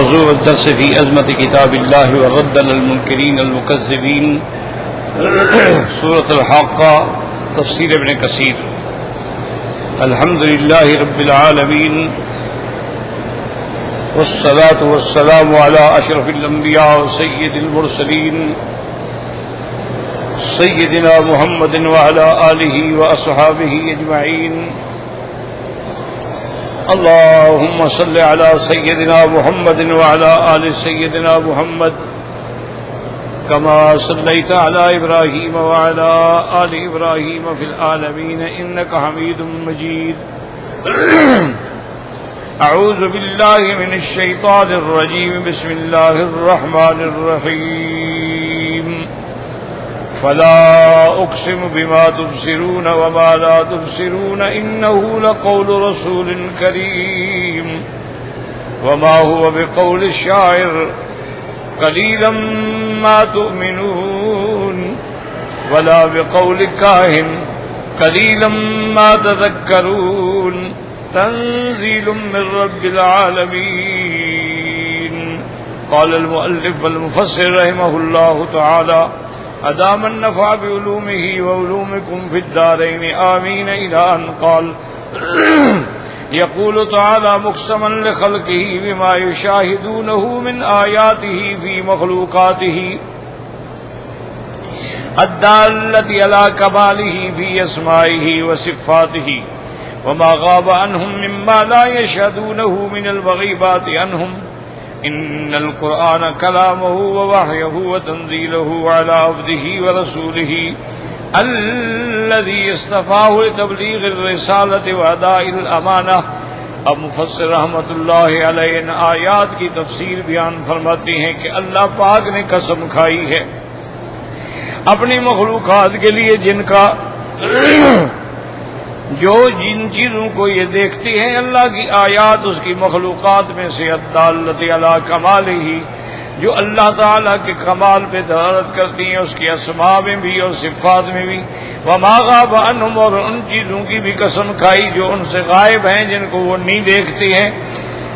موضوع الدرس في عظمة كتاب الله ورد للمنكرين المكذبين سورة الحاقة تفسير ابن كثير. الحمد لله رب العالمين والصلاة والسلام على أشرف الأنبياء وسيد المرسلين سيدنا محمد وعلى آله وأصحابه أجمعين. اللهم صل على سيدنا محمد وعلى آل سيدنا محمد كما صليت على إبراهيم وعلى آل إبراهيم في العالمين إنك حميد مجيد. أعوذ بالله من الشيطان الرجيم. بسم الله الرحمن الرحيم. فلا أقسم بما تبصرون وما لا تبصرون إنه لقول رسول كريم وما هو بقول الشاعر قليلا ما تؤمنون ولا بقول كاهن قليلا ما تذكرون تنزيل من رب العالمين. قال المؤلف والمفسر رحمه الله تعالى أدام النفع بعلومه وعلومكم في الدارين آمين إلى أن قال يقول تعالى مقسما لخلقه بما يشاهدونه من آياته في مخلوقاته الدالة على كماله في أسمائه وصفاته وما غاب عنهم مما لا يشهدونه من المغيبات عنهم. إن القرآن كلامه ووحيه وتنزيله على عبده ورسوله الذي اصطفاه لتبلیغ الرسالة وأداء الأمانة. اب مفسر رحمۃ اللہ علیہ ان آیات کی تفسیر بیان فرماتے ہیں کہ اللہ پاک نے قسم کھائی ہے اپنی مخلوقات کے لیے جن چیزوں کو یہ دیکھتی ہیں اللہ کی آیات اس کی مخلوقات میں سے الدالۃ علی کمالہ جو اللہ تعالیٰ کے کمال پہ دلالت کرتی ہیں اس کی اسماء میں بھی اور صفات میں بھی. وما غاب عنہم اور ان چیزوں کی بھی قسم کھائی جو ان سے غائب ہیں جن کو وہ نہیں دیکھتی ہیں.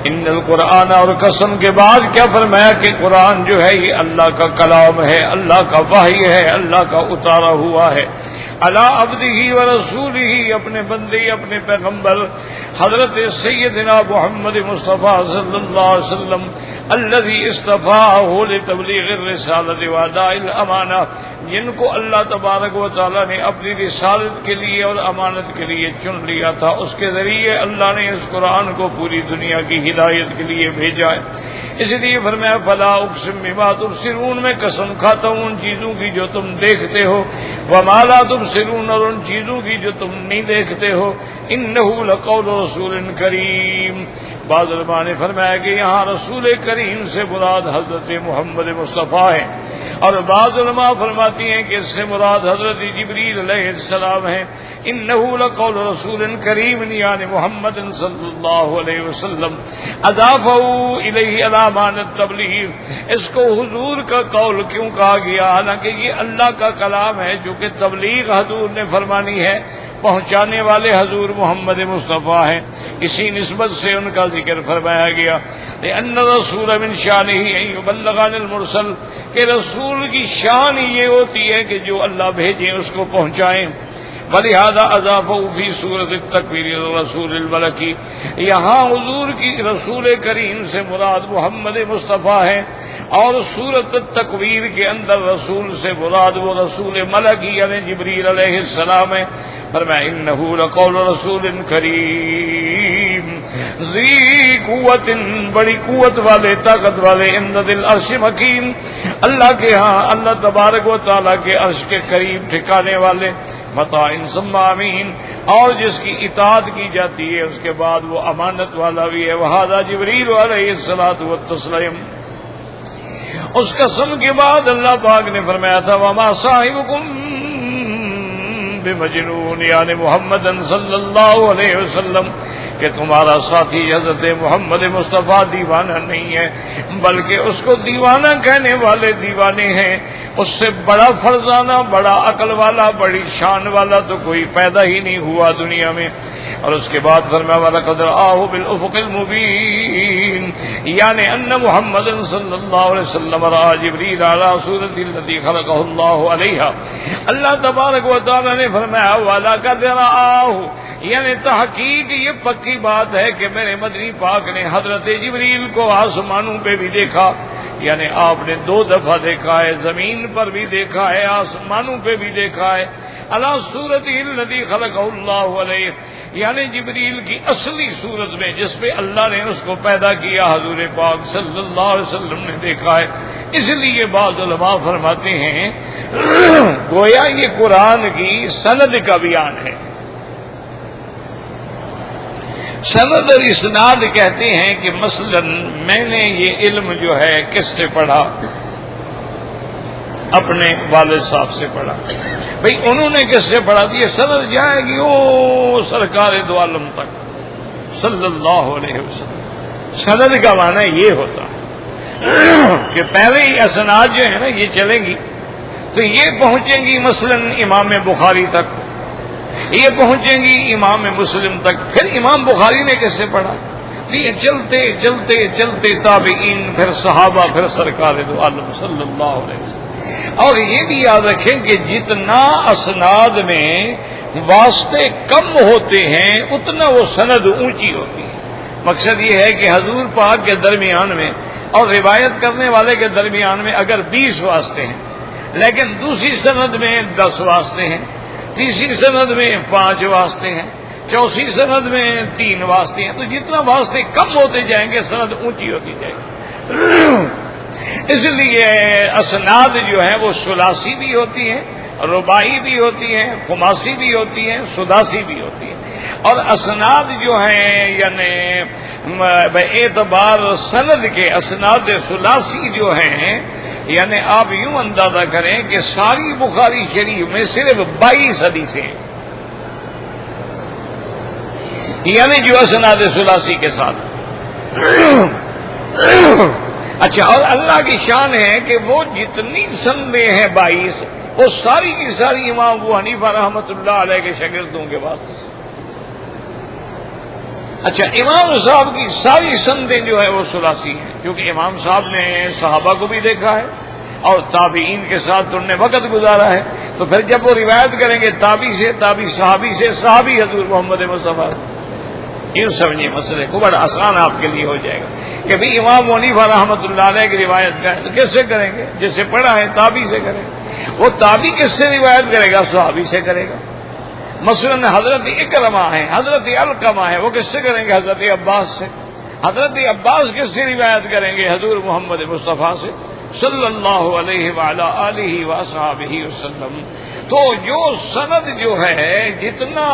ان القرآن اور قسم کے بعد کیا فرمایا کہ قرآن جو ہے یہ اللہ کا کلام ہے اللہ کا وحی ہے اللہ کا اتارا ہوا ہے. علی عبدہ و رسولہ اپنے بندے اپنے پیغمبر حضرت سیدنا محمد مصطفیٰ صلی اللہ علیہ وسلم الذی اصطفاہ لتبلیغ الرسالۃ واداء الامانہ جن کو اللہ تبارک و تعالی نے اپنی رسالت کے لیے اور امانت کے لیے چن لیا تھا. اس کے ذریعے اللہ نے اس قرآن کو پوری دنیا کی ہدایت کے لیے بھیجا ہے. اس لیے فرمایا فلا اقسم بما تبصرون میں قسم کھاتا ہوں ان چیزوں کی جو تم دیکھتے ہو وما لا تبصرون اور ان چیزوں کی جو تم نہیں دیکھتے ہو. انہ لقول رسول کریم. بعض علماء نے فرمایا کہ یہاں رسول کریم سے مراد حضرت محمد مصطفیٰ ہے اور بعض علماء فرماتی ہیں کہ اس سے مراد حضرت جبریل علیہ السلام ہے. انہ لقول رسول کریم یعنی محمد صلی اللہ علیہ وسلم اضافہ الیہ علامات تبلیغ. اس کو حضور کا قول کیوں کہا گیا حالانکہ یہ اللہ کا کلام ہے جو کہ تبلیغ حضور نے فرمانی ہے پہنچانے والے حضور محمد مصطفیٰ ہیں. اسی نسبت سے ان کا ذکر فرمایا گیا. لأن رسول من شانہ ان یبلغ عن المرسل کہ رسول کی شان یہ ہوتی ہے کہ جو اللہ بھیجے اس کو پہنچائیں. ولہذا اضافہ فی سورۃ التکویر الرسول الملکی. یہاں حضور کی رسول کریم سے مراد محمد مصطفیٰ ہے اور سورۃ التکویر کے اندر رسول سے مراد وہ رسول ملکی یعنی جبریل علیہ السلام ہے. فرمایا انہ لقول رسول کریم ذی قوت بڑی قوت والے طاقت والے عند ذی العرش مکین اللہ کے ہاں اللہ تبارک و تعالیٰ کے عرش کے قریب ٹھکانے والے. مطاع ثم امین اور جس کی اطاعت کی جاتی ہے اس کے بعد وہ امانت والا بھی ہے. وہذا جبریل علیہ الصلاۃ والتسلیم. اس قسم کے بعد اللہ پاک نے فرمایا تھا وما صاحبکم بمجنون یعنی محمد صلی اللہ علیہ وسلم کہ تمہارا ساتھی حضرت محمد مصطفیٰ دیوانہ نہیں ہے بلکہ اس کو دیوانہ کہنے والے دیوانے ہیں. اس سے بڑا فرزانہ، بڑا عقل والا، بڑی شان والا تو کوئی پیدا ہی نہیں ہوا دنیا میں۔ اور اس کے بعد فرمایا وَلَقَدْ رَآهُ بِالْأُفُقِ الْمُبِينِ، یعنی ان محمد صلی اللہ علیہ وسلم رأى جبریل علی صورت التي خلقه اللہ علیہا۔ اللہ تبارک و تعالی نے فرمایا وَلَقَدْ رَآهُ، یعنی تحقیق یہ پکی بات ہے کہ میرے مدنی پاک نے حضرت جبریل کو آسمانوں پہ بھی دیکھا، یعنی آپ نے 2 دفعہ دیکھا ہے، زمین پر بھی دیکھا ہے، آسمانوں پہ بھی دیکھا ہے، علی صورت الذی خلقہ اللہ علیہ، یعنی جبریل کی اصلی صورت میں جس پہ اللہ نے اس کو پیدا کیا حضور پاک صلی اللہ علیہ وسلم نے دیکھا ہے۔ اس لیے بعض علماء فرماتے ہیں گویا یہ قرآن کی سند کا بیان ہے۔ سند اور اسناد کہتے ہیں کہ مثلا میں نے یہ علم جو ہے کس سے پڑھا؟ اپنے والد صاحب سے پڑھا۔ بھئی انہوں نے کس سے پڑھا؟ یہ سند جائے گی او سرکار دو عالم تک صلی اللہ علیہ وسلم۔ سند کا معنی یہ ہوتا کہ پہلے ہی اسناد جو ہے نا یہ چلیں گی تو یہ پہنچیں گی مثلا امام بخاری تک، یہ پہنچیں گی امام مسلم تک، پھر امام بخاری نے کس سے پڑھا؟ یہ چلتے چلتے چلتے تابعین، پھر صحابہ، پھر سرکار دو عالم صلی اللہ علیہ وسلم۔ اور یہ بھی یاد رکھیں کہ جتنا اسناد میں واسطے کم ہوتے ہیں اتنا وہ سند اونچی ہوتی ہے۔ مقصد یہ ہے کہ حضور پاک کے درمیان میں اور روایت کرنے والے کے درمیان میں اگر 20 واسطے ہیں لیکن دوسری سند میں 10 واسطے ہیں، تیسری سند میں 5 واسطے ہیں، چوتھی سند میں 3 واسطے ہیں، تو جتنا واسطے کم ہوتے جائیں گے سند اونچی ہوتی جائے گی۔ اس لیے اسناد جو ہے وہ ثلاثی بھی ہوتی ہیں، رباعی بھی ہوتی ہیں، خماسی بھی ہوتی ہیں، سداسی بھی ہوتی ہیں۔ اور اسناد جو ہیں یعنی اعتبار سند کے اسناد ثلاثی جو ہیں، یعنی آپ یوں اندازہ کریں کہ ساری بخاری شریف میں صرف 22 حدیثیں ہیں، یعنی جو اسناد ثلاثی کے ساتھ۔ اچھا، اور اللہ کی شان ہے کہ وہ جتنی سندیں ہیں 22 وہ ساری کی ساری امام ابو حنیفہ رحمۃ اللہ علیہ کے شاگردوں کے واسطے سے۔ اچھا، امام صاحب کی ساری سندیں جو ہے وہ ثلاثی ہیں، کیونکہ امام صاحب نے صحابہ کو بھی دیکھا ہے اور تابعین کے ساتھ انہوں نے وقت گزارا ہے، تو پھر جب وہ روایت کریں گے تابعی سے، تابعی صحابی سے، صحابی حضور محمد مصطفیٰ، یوں سمجھیے مسئلے کو، بڑا آسان آپ کے لیے ہو جائے گا کہ بھی امام حنیفہ رحمۃ اللہ علیہ کی روایت کریں تو کس سے کریں گے؟ جس سے پڑھا ہے تابعی سے کریں گے۔ وہ تابعی کس سے روایت کرے گا؟ صحابی سے کرے گا۔ مثلا حضرت اکرمہ ہے، حضرت علقمہ ہے، وہ کس سے کریں گے؟ حضرت عباس سے۔ حضرت عباس کس سے روایت کریں گے؟ حضور محمد مصطفیٰ سے صلی اللہ علیہ وعلی آلہ وصحبہ وسلم۔ تو جو سند جو ہے جتنا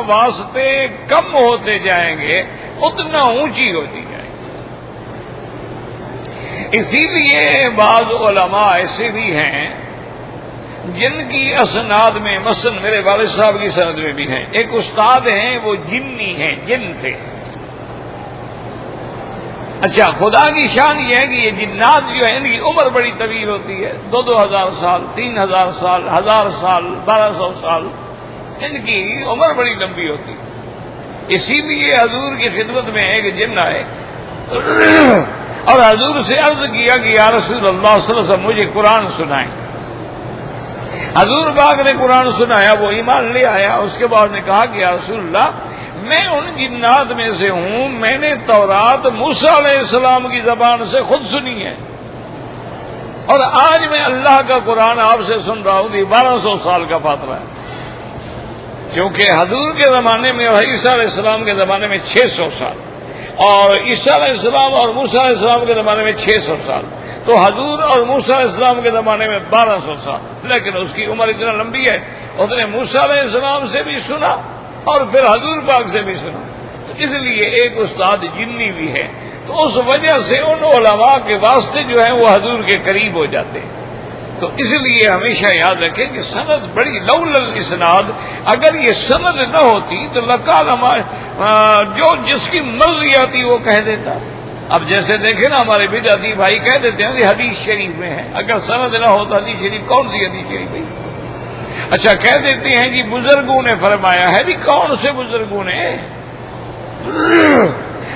واسطے کم ہوتے جائیں گے اتنا اونچی ہوتی جائے گی۔ اسی لیے بعض علماء ایسے بھی ہیں جن کی اسناد میں مثلا میرے والد صاحب کی سند میں بھی ہیں، ایک استاد ہیں وہ جنی ہیں، جن تھے۔ اچھا، خدا کی شان یہ ہے کہ یہ جنات جو ہیں ان کی عمر بڑی طویل ہوتی ہے، 2,000 سال، 3,000 سال، 1,000 سال، 1,200 سال، ان کی عمر بڑی لمبی ہوتی ہے۔ اسی لیے حضور کی خدمت میں ایک جن آئے اور حضور سے عرض کیا کہ یا رسول اللہ صلی اللہ علیہ وسلم مجھے قرآن سنائیں۔ حضور پاک نے قرآن سنایا، وہ ایمان لے آیا۔ اس کے بعد نے کہا کہ یا رسول اللہ میں ان جنات میں سے ہوں، میں نے تورات موسیٰ علیہ السلام کی زبان سے خود سنی ہے، اور آج میں اللہ کا قرآن آپ سے سن رہا ہوں۔ 1200 سال کا فاصلہ ہے، کیونکہ حضور کے زمانے میں اور عیسیٰ علیہ السلام کے زمانے میں 600 سال، اور عیسیٰ علیہ السلام اور موسیٰ علیہ السلام کے زمانے میں 600 سال، تو حضور اور موسیٰ علیہ السلام کے زمانے میں 1200 سال، لیکن اس کی عمر اتنا لمبی ہے، اس نے موسیٰ علیہ السلام سے بھی سنا اور پھر حضور پاک سے بھی سنا، تو اس لیے ایک استاد جنی بھی ہے، تو اس وجہ سے ان علماء کے واسطے جو ہیں وہ حضور کے قریب ہو جاتے ہیں۔ تو اس لیے ہمیشہ یاد رکھیں کہ سند بڑی لولا الاسناد، اگر یہ سند نہ ہوتی تو لقال جو جس کی مرضی آتی وہ کہہ دیتا، اب جیسے دیکھیں نا ہمارے بدعتی بھائی کہہ دیتے ہیں کہ حدیث شریف میں ہے، اگر سند نہ ہو تو حدیث شریف کون سی حدیث شریف ہے؟ اچھا کہہ دیتے ہیں جی بزرگوں نے فرمایا ہے، بھی کون سے بزرگوں نے؟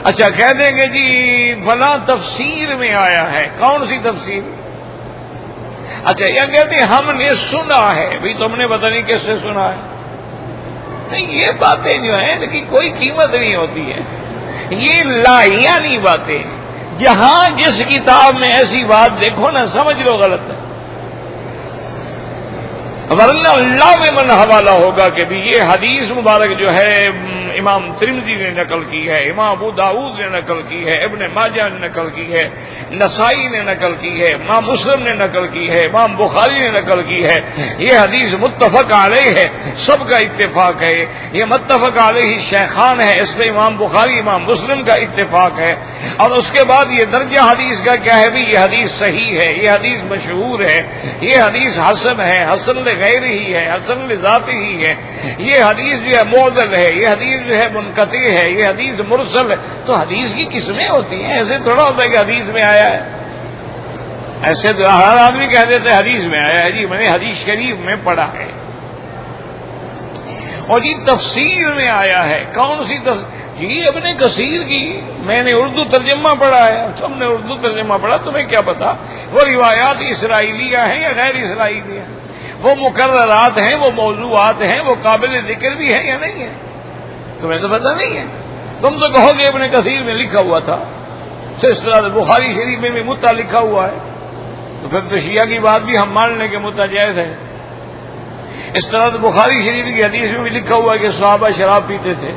اچھا کہہ دیں گے جی فلاں تفسیر میں آیا ہے، کون سی تفسیر؟ اچھا یہ کہتے ہیں ہم نے سنا ہے، بھی تم نے پتہ نہیں کس سے سنا ہے؟ نہیں، یہ باتیں جو ہیں ان کی کوئی قیمت نہیں ہوتی ہے، یہ لایانی باتیں، جہاں جس کتاب میں ایسی بات دیکھو نا سمجھ لو غلط ہے، ورنہ اللہ میں من حوالہ ہوگا کہ بھی یہ حدیث مبارک جو ہے امام ترمذی نے نقل کی ہے، امام ابو داؤد نے نقل کی ہے، ابن ماجہ نے نقل کی ہے، نسائی نے نقل کی ہے، امام مسلم نے نقل کی ہے، امام بخاری نے نقل کی ہے، یہ حدیث متفق علیہ ہے، سب کا اتفاق ہے، یہ متفق علیہ شیخان ہے، اس میں امام بخاری امام مسلم کا اتفاق ہے، اور اس کے بعد یہ درجہ حدیث کا کیا ہے بھی یہ حدیث صحیح ہے، یہ حدیث مشہور ہے، یہ حدیث حسن ہے، حسن لغیر ہی ہے، حسن لذات ہی ہے، یہ حدیث جو ہے معضل ہے، یہ حدیث جو ہے منقطع ہے، یہ حدیث مرسل ہے، تو حدیث کی قسمیں ہوتی ہیں، ایسے تھوڑا ہوتا ہے کہ حدیث میں آیا ہے، ایسے تو ہر آدمی کہہ دیتے حدیث میں آیا ہے، جی میں نے حدیث شریف میں پڑھا ہے، اور جی تفسیر میں آیا ہے، کون سی جی ابن کثیر کی، میں نے اردو ترجمہ پڑھا ہے، تم نے اردو ترجمہ پڑھا، تمہیں کیا پتا وہ روایات اسرائیلیہ ہیں یا غیر اسرائیلیہ ہیں، وہ مقررات ہیں، وہ موضوعات ہیں، وہ قابل ذکر بھی ہیں یا نہیں ہیں، تمہیں تو پتہ نہیں ہے، تم تو کہو گے ابن کثیر میں لکھا ہوا تھا، سلسلہ بخاری شریف میں بھی متع لکھا ہوا ہے، تو پھر تو شیعہ کی بات بھی ہم مان لیں کہ متع جائز ہے، اس طرح تو بخاری شریف کی حدیث میں بھی لکھا ہوا ہے کہ صحابہ شراب پیتے تھے،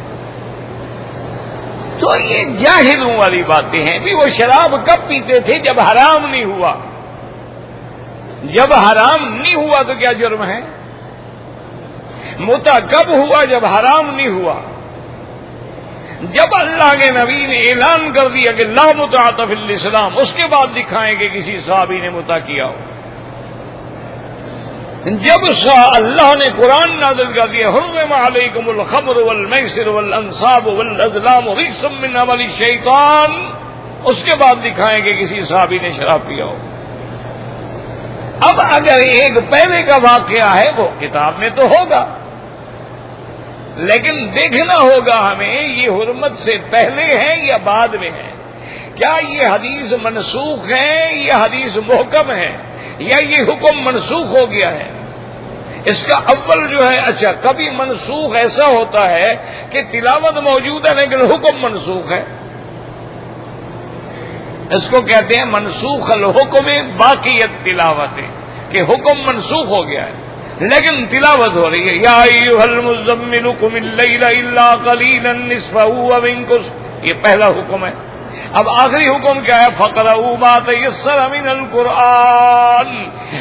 تو یہ جاہلوں والی باتیں ہیں، بھی وہ شراب کب پیتے تھے؟ جب حرام نہیں ہوا، جب حرام نہیں ہوا تو کیا جرم ہے؟ متع کب ہوا؟ جب حرام نہیں ہوا، جب اللہ کے نبی نے اعلان کر دیا کہ لا متعۃ فی الاسلام، اس کے بعد دکھائیں کہ کسی صحابی نے متع کیا ہو، جب اللہ نے قرآن نازل کر دیا حرم علیکم الخمر والمیسر والانصاب والازلام رجس من عمل الشیطان، اس کے بعد دکھائیں کہ کسی صحابی نے شراب پیا ہو۔ اب اگر ایک پہلے کا واقعہ ہے وہ کتاب میں تو ہوگا، لیکن دیکھنا ہوگا ہمیں یہ حرمت سے پہلے ہے یا بعد میں ہے، کیا یہ حدیث منسوخ ہے یا حدیث محکم ہے، یا یہ حکم منسوخ ہو گیا ہے۔ اس کا اول جو ہے، اچھا کبھی منسوخ ایسا ہوتا ہے کہ تلاوت موجود ہے لیکن حکم منسوخ ہے، اس کو کہتے ہیں منسوخ الحکم باقیت تلاوت، کہ حکم منسوخ ہو گیا ہے لیکن تلاوت ہو رہی ہے، یا ایھا المزمل قم اللیل الا قلیلا نصفہ او انقص، یہ پہلا حکم ہے۔ اب آخری حکم کیا ہے؟ فقرؤوا ما تیسر من القرآن،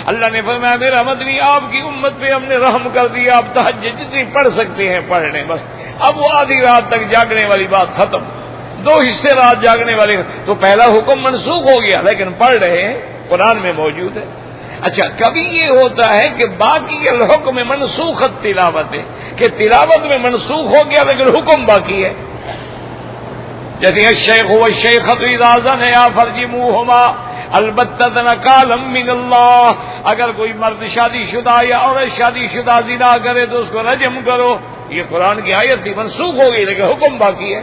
اللہ نے فرمایا میرا مدنی آپ کی امت پہ ہم نے رحم کر دیا، آپ تہجد جتنی پڑھ سکتے ہیں پڑھ لیں بس، اب وہ آدھی رات تک جاگنے والی بات ختم، 2 حصے رات جاگنے والے، تو پہلا حکم منسوخ ہو گیا لیکن پڑھ رہے ہیں، قرآن میں موجود ہے۔ اچھا کبھی یہ ہوتا ہے کہ باقی الحکم منسوخت تلاوت ہے، کہ تلاوت میں منسوخ ہو گیا لیکن حکم باقی ہے، جیسے الشیخ والشیخۃ اذا زنیا فرجموہما البتۃ نکالا من اللہ، اگر کوئی مرد شادی شدہ یا عورت شادی شدہ زنا کرے تو اس کو رجم کرو، یہ قرآن کی آیت تھی، منسوخ ہو گئی لیکن حکم باقی ہے۔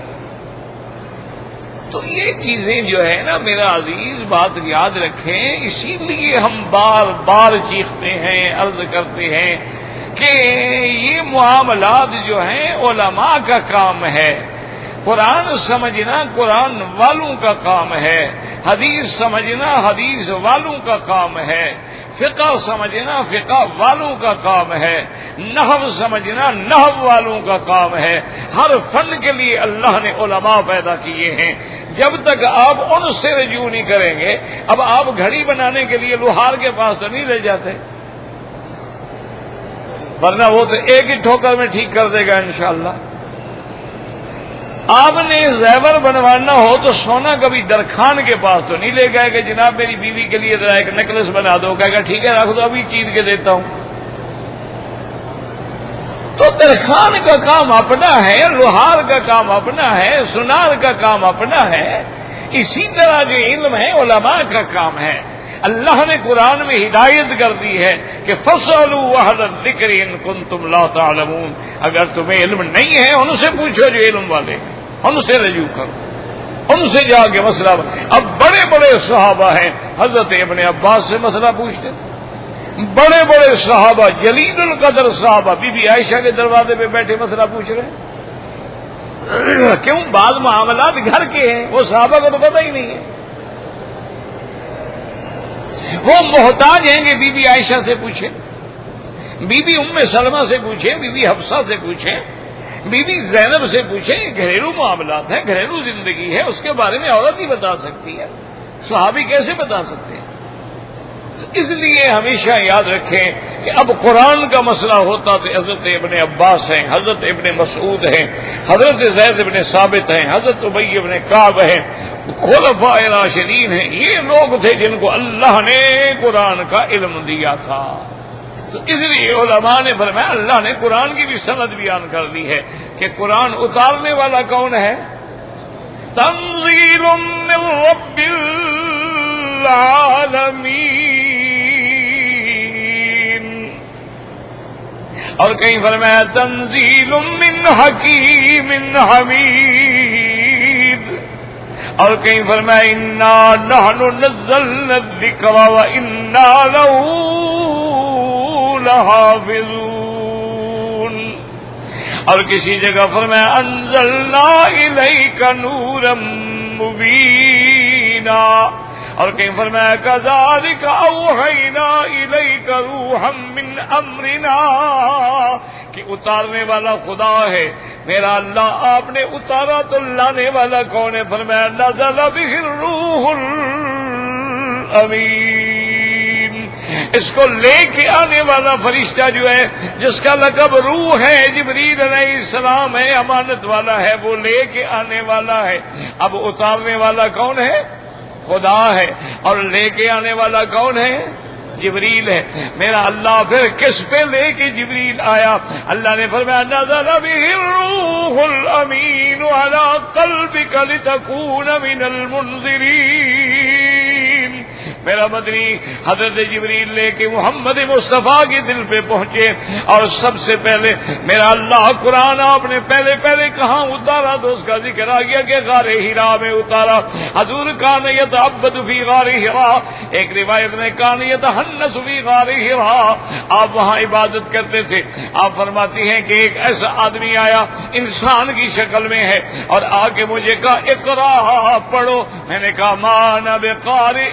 تو یہ چیزیں جو ہے نا میرا عزیز بات یاد رکھیں، اسی لیے ہم بار بار چیختے ہیں، عرض کرتے ہیں کہ یہ معاملات جو ہیں علماء کا کام ہے، قرآن سمجھنا قرآن والوں کا کام ہے، حدیث سمجھنا حدیث والوں کا کام ہے، فقہ سمجھنا فقہ والوں کا کام ہے، نحو سمجھنا نحو والوں کا کام ہے۔ ہر فن کے لیے اللہ نے علماء پیدا کیے ہیں، جب تک آپ ان سے رجوع نہیں کریں گے، اب آپ گھڑی بنانے کے لیے لوہار کے پاس تو نہیں لے جاتے، ورنہ وہ تو ایک ہی ٹھوکر میں ٹھیک کر دے گا انشاءاللہ۔ آپ نے زیور بنوانا ہو تو سونا کبھی درخان کے پاس تو نہیں لے گئے کہ جناب میری بیوی کے لیے ذرا ایک نیکلس بنا دو، کہے گا ٹھیک ہے رکھ دو ابھی چیر کے دیتا ہوں۔ تو درخان کا کام اپنا ہے، لوہار کا کام اپنا ہے، سنار کا کام اپنا ہے، اسی طرح جو علم ہے علماء کا کام ہے. اللہ نے قرآن میں ہدایت کر دی ہے کہ فَاسْأَلُوا أَهْلَ الذِّكْرِ إِن كُنتُمْ لَا تَعْلَمُونَ. اگر تمہیں علم نہیں ہے ان سے پوچھو جو علم والے ہیں، ان سے رجوع کرو، ان سے جا کے مسئلہ. اب بڑے بڑے صحابہ ہیں، حضرت ابن عباس سے مسئلہ پوچھتے، بڑے بڑے صحابہ جلیل القدر صحابہ بی بی عائشہ کے دروازے پہ بیٹھے مسئلہ پوچھ رہے ہیں. کیوں؟ بعض معاملات گھر کے ہیں، وہ صحابہ کو تو پتہ ہی نہیں ہے. وہ محتاج ہیں کہ بی بی عائشہ سے پوچھیں، بی بی ام سلمہ سے پوچھیں، بی بی حفصہ سے پوچھیں، بی بی زینب سے پوچھیں. گھریلو معاملات ہیں، گھریلو زندگی ہے، اس کے بارے میں عورت ہی بتا سکتی ہے، صحابی کیسے بتا سکتے ہیں؟ اس لیے ہمیشہ یاد رکھیں کہ اب قرآن کا مسئلہ ہوتا تو حضرت ابن عباس ہیں، حضرت ابن مسعود ہیں، حضرت زید ابن ثابت ہیں، حضرت ابی ابن کعب ہیں، خلفاء راشدین ہیں. یہ لوگ تھے جن کو اللہ نے قرآن کا علم دیا تھا. تو اس لیے علماء نے فرمایا، اللہ نے قرآن کی بھی سند بیان کر دی ہے کہ قرآن اتارنے والا کون ہے؟ تنزیل من رب العالمین. اور کہیں فرمایا تنزیل من حکیم حمید. اور کہیں فرمایا انا نحن نزلنا الذکر وانا لہ لحافظون. اور کسی جگہ فرمایا انزلنا الیک نورا مبینا. اور کہیں فرمایا کذالک اوحینا الیک روحا من امرنا، کہ اتارنے والا خدا ہے میرا اللہ. آپ نے اتارا تو لانے والا کون ہے؟ فرمایا نزل بہ الروح الامین. اس کو لے کے آنے والا فرشتہ جو ہے، جس کا لقب روح ہے، جبریل علیہ السلام ہے، امانت والا ہے، وہ لے کے آنے والا ہے. اب اتارنے والا کون ہے؟ خدا ہے. اور لے کے آنے والا کون ہے؟ جبریل ہے. میرا اللہ پھر کس پہ لے کے جبریل آیا؟ اللہ نے فرمایا نزل بہ الروح الامین علی قلبک لتکون من المنذرین. میرا مدنی حضرت جبریل لے کے محمد مصطفیٰ کے دل پہ پہنچے، اور سب سے پہلے میرا اللہ قرآن آپ نے پہلے کہاں اتارا؟ تو اس کا ذکر آ گیا کہ غار حرا میں اتارا. حضور کان یتعبد فی غار حرا، ایک روایت میں کان یتحنس فی غار حرا، آپ وہاں عبادت کرتے تھے. آپ فرماتی ہیں کہ ایک ایسا آدمی آیا انسان کی شکل میں ہے، اور آ کے مجھے کہا اقرا، پڑھو. میں نے کہا ما انا بقارئ،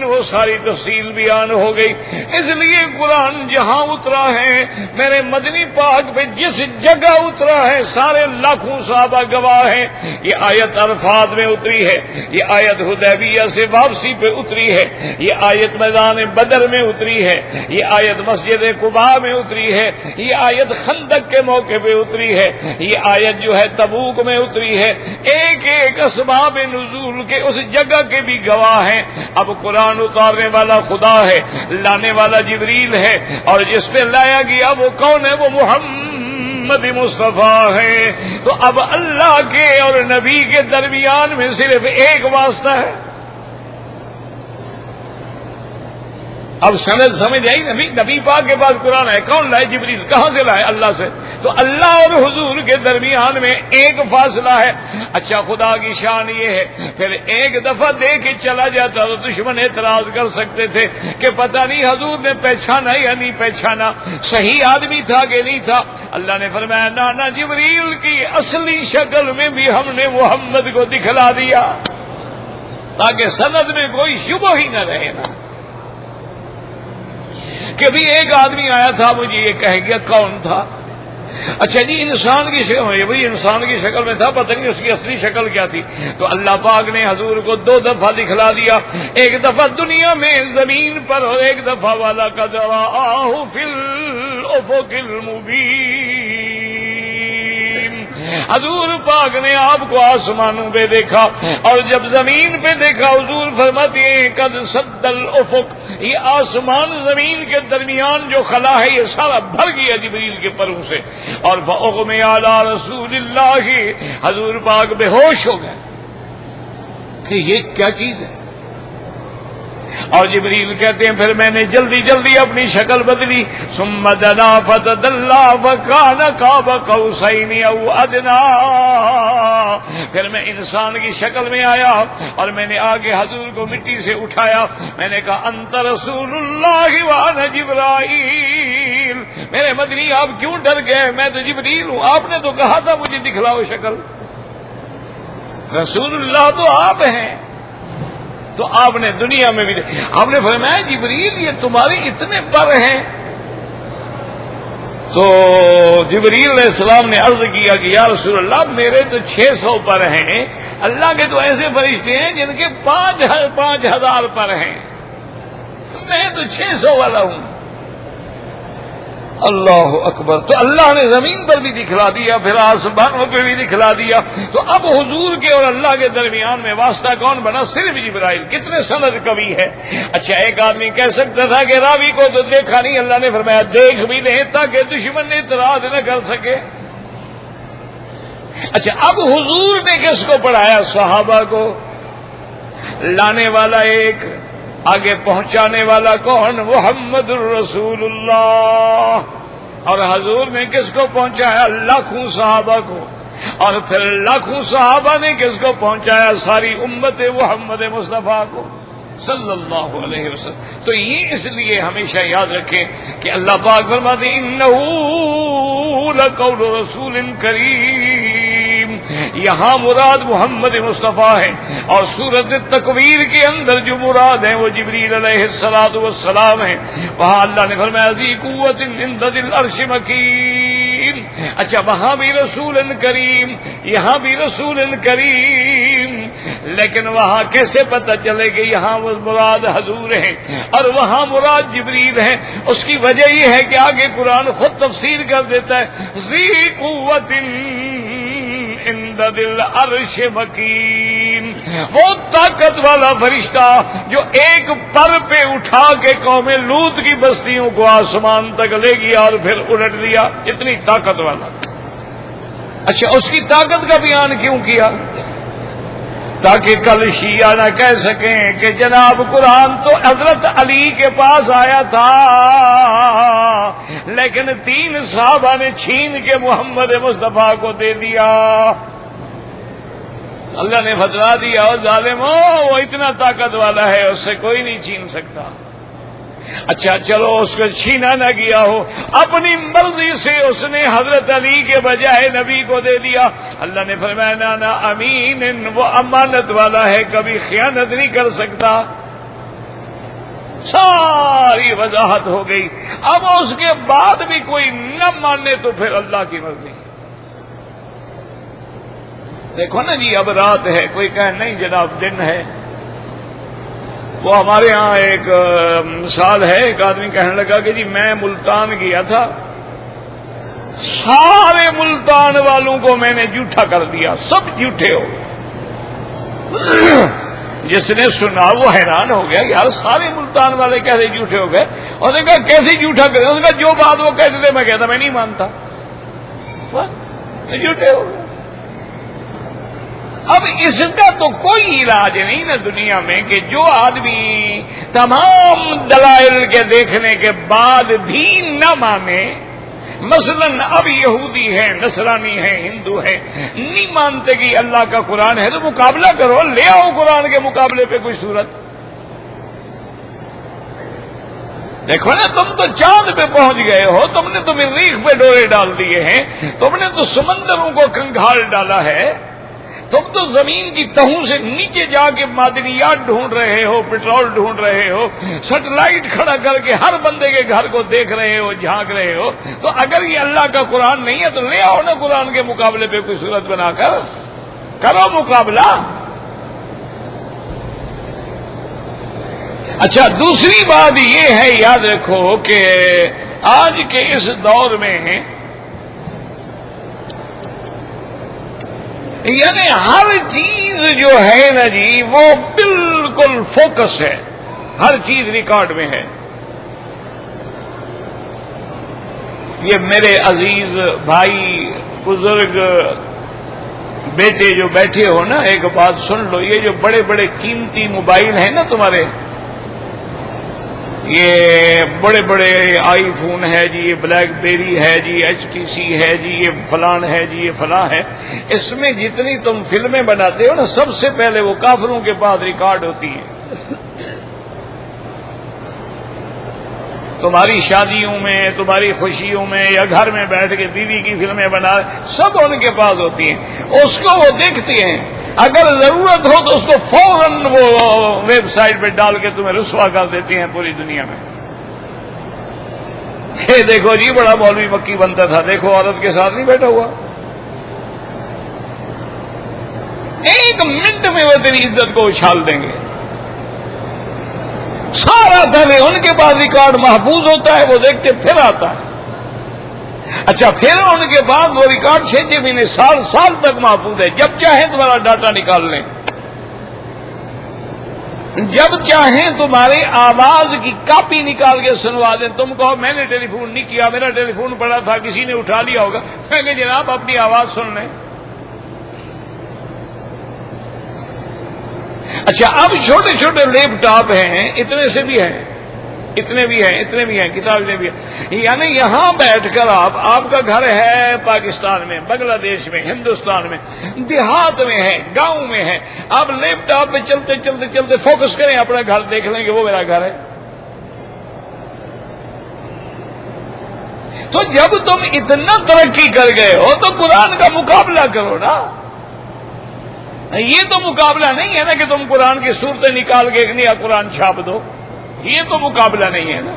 وہ ساری تفصیل بیان ہو گئی. اس لیے قرآن جہاں اترا ہے، میرے مدنی پاک پہ جس جگہ اترا ہے، سارے لاکھوں صحابہ گواہ ہیں. یہ آیت عرفات میں اتری ہے، یہ آیت حدیبیہ سے واپسی پہ اتری ہے، یہ آیت میدان بدر میں اتری ہے، یہ آیت مسجد قباء میں اتری ہے، یہ آیت خندق کے موقع پہ اتری ہے، یہ آیت جو ہے تبوک میں اتری ہے. ایک ایک اسباب نزول کے اس جگہ کے بھی گواہ ہیں. اب قرآن اتارنے والا خدا ہے، لانے والا جبریل ہے، اور جس پہ لایا گیا وہ کون ہے؟ وہ محمد مصطفیٰ ہے. تو اب اللہ کے اور نبی کے درمیان میں صرف ایک واسطہ ہے. اب سند سمجھ آئی؟ نبی پاک کے پاس قرآن ہے، کون لائے؟ جبریل. کہاں سے لائے؟ اللہ سے. تو اللہ اور حضور کے درمیان میں ایک فاصلہ ہے. اچھا خدا کی شان یہ ہے، پھر ایک دفعہ دے کے چلا جاتا تو دشمن اعتراض کر سکتے تھے کہ پتہ نہیں حضور نے پہچانا یا نہیں پہچانا، صحیح آدمی تھا کہ نہیں تھا. اللہ نے فرمایا نانا جبریل کی اصلی شکل میں بھی ہم نے محمد کو دکھلا دیا، تاکہ سند میں کوئی شبہ ہی نہ رہے. نا کہ بھی ایک آدمی آیا تھا، مجھے یہ کہہ گیا کون تھا؟ اچھا جی انسان کی شکل میں، بھائی انسان کی شکل میں تھا، پتہ نہیں اس کی اصلی شکل کیا تھی. تو اللہ پاک نے حضور کو 2 دفعہ دکھلا دیا، ایک دفعہ دنیا میں زمین پر، اور ایک دفعہ والا قد رآہ فی الافق المبین. حضور پاک نے آپ کو آسمانوں پہ دیکھا، اور جب زمین پہ دیکھا حضور فرماتے ہیں قد سد الافق، یہ آسمان زمین کے درمیان جو خلا ہے یہ سارا بھر گیا جبریل کے پروں سے. اور فاغمی علی رسول اللہ، حضور پاک بے ہوش ہو گئے. کہ یہ کیا چیز ہے؟ اور جبریل کہتے ہیں پھر میں نے جلدی جلدی اپنی شکل بدلی، ثم دنا فتدلا فکان قاب قوسین او ادنا، پھر میں انسان کی شکل میں آیا اور میں نے آگے حضور کو مٹی سے اٹھایا، میں نے کہا انت رسول اللہ وانا جبرائیل، میرے مدنی آپ کیوں ڈر گئے؟ میں تو جبریل ہوں، آپ نے تو کہا تھا مجھے دکھلاؤ شکل، رسول اللہ تو آپ ہیں۔ تو آپ نے دنیا میں بھی آپ نے فرمایا جبریل یہ تمہارے اتنے پر ہیں؟ تو جبریل علیہ السلام نے عرض کیا کہ یا رسول اللہ میرے تو 600 پر ہیں، اللہ کے تو ایسے فرشتے ہیں جن کے 5,000 پر ہیں، میں تو 600 والا ہوں۔ اللہ اکبر! تو اللہ نے زمین پر بھی دکھلا دیا، پھر آسمانوں پہ بھی دکھلا دیا، تو اب حضور کے اور اللہ کے درمیان میں واسطہ کون بنا؟ صرف جبرائیل۔ کتنے سند کبھی ہے؟ اچھا ایک آدمی کہہ سکتا تھا کہ راوی کو تو دیکھا نہیں، اللہ نے فرمایا دیکھ بھی لیں تاکہ دشمن اعتراض نہ کر سکے۔ اچھا اب حضور نے کس کو پڑھایا؟ صحابہ کو۔ لانے والا ایک، آگے پہنچانے والا کون؟ محمد الرسول اللہ۔ اور حضور نے کس کو پہنچایا؟ لاکھوں صحابہ کو، اور پھر لاکھوں صحابہ نے کس کو پہنچایا؟ ساری امت محمد مصطفیٰ کو صلی اللہ علیہ وسلم۔ تو یہ اس لیے ہمیشہ یاد رکھیں کہ اللہ پاک فرماتے ہیں انہ لقول رسول کریم، یہاں مراد محمد مصطفیٰ ہے، اور سورۃ تکویر کے اندر جو مراد ہے وہ جبریل علیہ السلام ہے۔ وہاں اللہ نے فرمایا ذی قوت عند ذی العرش مکین۔ اچھا وہاں بھی رسول کریم، یہاں بھی رسول کریم، لیکن وہاں کیسے پتہ چلے کہ یہاں وہ مراد حضور ہیں اور وہاں مراد جبریل ہیں؟ اس کی وجہ یہ ہے کہ آگے قرآن خود تفسیر کر دیتا ہے ذی قوت عند ذی العرش مکین، وہ طاقت والا فرشتہ جو ایک پر پہ اٹھا کے قوم لوط کی بستیوں کو آسمان تک لے گیا اور پھر الٹ دیا، اتنی طاقت والا۔ اچھا اس کی طاقت کا بیان کیوں کیا؟ تاکہ کل شیعہ نہ کہہ سکیں کہ جناب قرآن تو حضرت علی کے پاس آیا تھا لیکن 3 صحابہ نے چھین کے محمد مصطفیٰ کو دے دیا۔ اللہ نے فتوا دیا اور ظالمو وہ اتنا طاقت والا ہے اس سے کوئی نہیں چھین سکتا۔ اچھا چلو اس کو چھینا نہ گیا ہو، اپنی مرضی سے اس نے حضرت علی کے بجائے نبی کو دے دیا۔ اللہ نے فرمایا نا امین، وہ امانت والا ہے، کبھی خیانت نہیں کر سکتا۔ ساری وضاحت ہو گئی۔ اب اس کے بعد بھی کوئی نہ مانے تو پھر اللہ کی مرضی۔ دیکھو نا جی اب رات ہے، کوئی کہے نہیں جناب دن ہے۔ وہ ہمارے ہاں ایک مثال ہے، ایک آدمی کہنے لگا کہ جی میں ملتان گیا تھا، سارے ملتان والوں کو میں نے جھوٹا کر دیا، سب جھوٹے ہو گئے۔ جس نے سنا وہ حیران ہو گیا، یار سارے ملتان والے کیسے جھوٹے ہو گئے؟ اس نے کہا کیسے جھوٹا کرے؟ اس نے کہا جو بات وہ کہتے تھے میں کہتا میں نہیں مانتا، جھوٹے ہو گئے۔ اب اس کا تو کوئی علاج نہیں نا دنیا میں کہ جو آدمی تمام دلائل کے دیکھنے کے بعد بھی نہ مانے، مثلا اب یہودی ہے، نصرانی ہے، ہندو ہے، نہیں مانتے کہ اللہ کا قرآن ہے، تو مقابلہ کرو، لے آؤ قرآن کے مقابلے پہ کوئی صورت۔ دیکھو نا تم تو چاند پہ پہنچ گئے ہو، تم نے تو مریخ پہ ڈورے ڈال دیے ہیں، تم نے تو سمندروں کو کنگھال ڈالا ہے، تم تو زمین کی تہوں سے نیچے جا کے معدنیات ڈھونڈ رہے ہو، پٹرول ڈھونڈ رہے ہو، سیٹلائٹ کھڑا کر کے ہر بندے کے گھر کو دیکھ رہے ہو، جھانک رہے ہو۔ تو اگر یہ اللہ کا قرآن نہیں ہے تو لے آؤ نا قرآن کے مقابلے پہ کوئی صورت بنا کر کرو مقابلہ۔ اچھا دوسری بات یہ ہے، یاد رکھو کہ آج کے اس دور میں یعنی ہر چیز جو ہے نا جی وہ بالکل فوکس ہے، ہر چیز ریکارڈ میں ہے۔ یہ میرے عزیز بھائی بزرگ بیٹے جو بیٹھے ہو نا، ایک بات سن لو، یہ جو بڑے بڑے قیمتی موبائل ہیں نا تمہارے، یہ بڑے بڑے آئی فون ہے جی، یہ بلیک بیری ہے جی، HTC ہے جی، یہ فلان ہے جی، یہ فلاں ہے، اس میں جتنی تم فلمیں بناتے ہو نا، سب سے پہلے وہ کافروں کے پاس ریکارڈ ہوتی ہیں۔ تمہاری شادیوں میں، تمہاری خوشیوں میں، یا گھر میں بیٹھ کے بیوی کی فلمیں بنا، سب ان کے پاس ہوتی ہیں، اس کو وہ دیکھتے ہیں، اگر ضرورت ہو تو اس کو فوراً وہ ویب سائٹ پہ ڈال کے تمہیں رسوا کر دیتے ہیں پوری دنیا میں۔ کہ دیکھو جی بڑا مولوی مکی بنتا تھا، دیکھو عورت کے ساتھ نہیں بیٹھا ہوا، ایک منٹ میں وہ تیری عزت کو اچھال دیں گے۔ سارا پہلے ان کے پاس ریکارڈ محفوظ ہوتا ہے، وہ دیکھتے پھر آتا ہے۔ اچھا، پھر ان کے بعد وہ ریکارڈ 6 مہینے سال سال تک محفوظ ہے، جب چاہیں تمہارا ڈاٹا نکال لیں، جب چاہیں تمہاری آواز کی کاپی نکال کے سنوا دیں۔ تم کہو میں نے ٹیلی فون نہیں کیا، میرا ٹیلی فون پڑا تھا، کسی نے اٹھا لیا ہوگا، میں کہ جناب اپنی آواز سن لیں۔ اچھا، اب چھوٹے چھوٹے لیپ ٹاپ ہیں، اتنے سے بھی ہیں، اتنے بھی ہیں، کتابیں بھی ہیں، یعنی یہاں بیٹھ کر آپ کا گھر ہے پاکستان میں، بنگلہ دیش میں، ہندوستان میں، دیہات میں ہے، گاؤں میں ہے، آپ لیپ ٹاپ پہ چلتے چلتے چلتے فوکس کریں اپنا گھر، دیکھ لیں کہ وہ میرا گھر ہے۔ تو جب تم اتنا ترقی کر گئے ہو تو قرآن کا مقابلہ کرو نا۔ یہ تو مقابلہ نہیں ہے نا کہ تم قرآن کی صورتیں نکال کے ایک نیا قرآن چھاپ دو، یہ تو مقابلہ نہیں ہے نا۔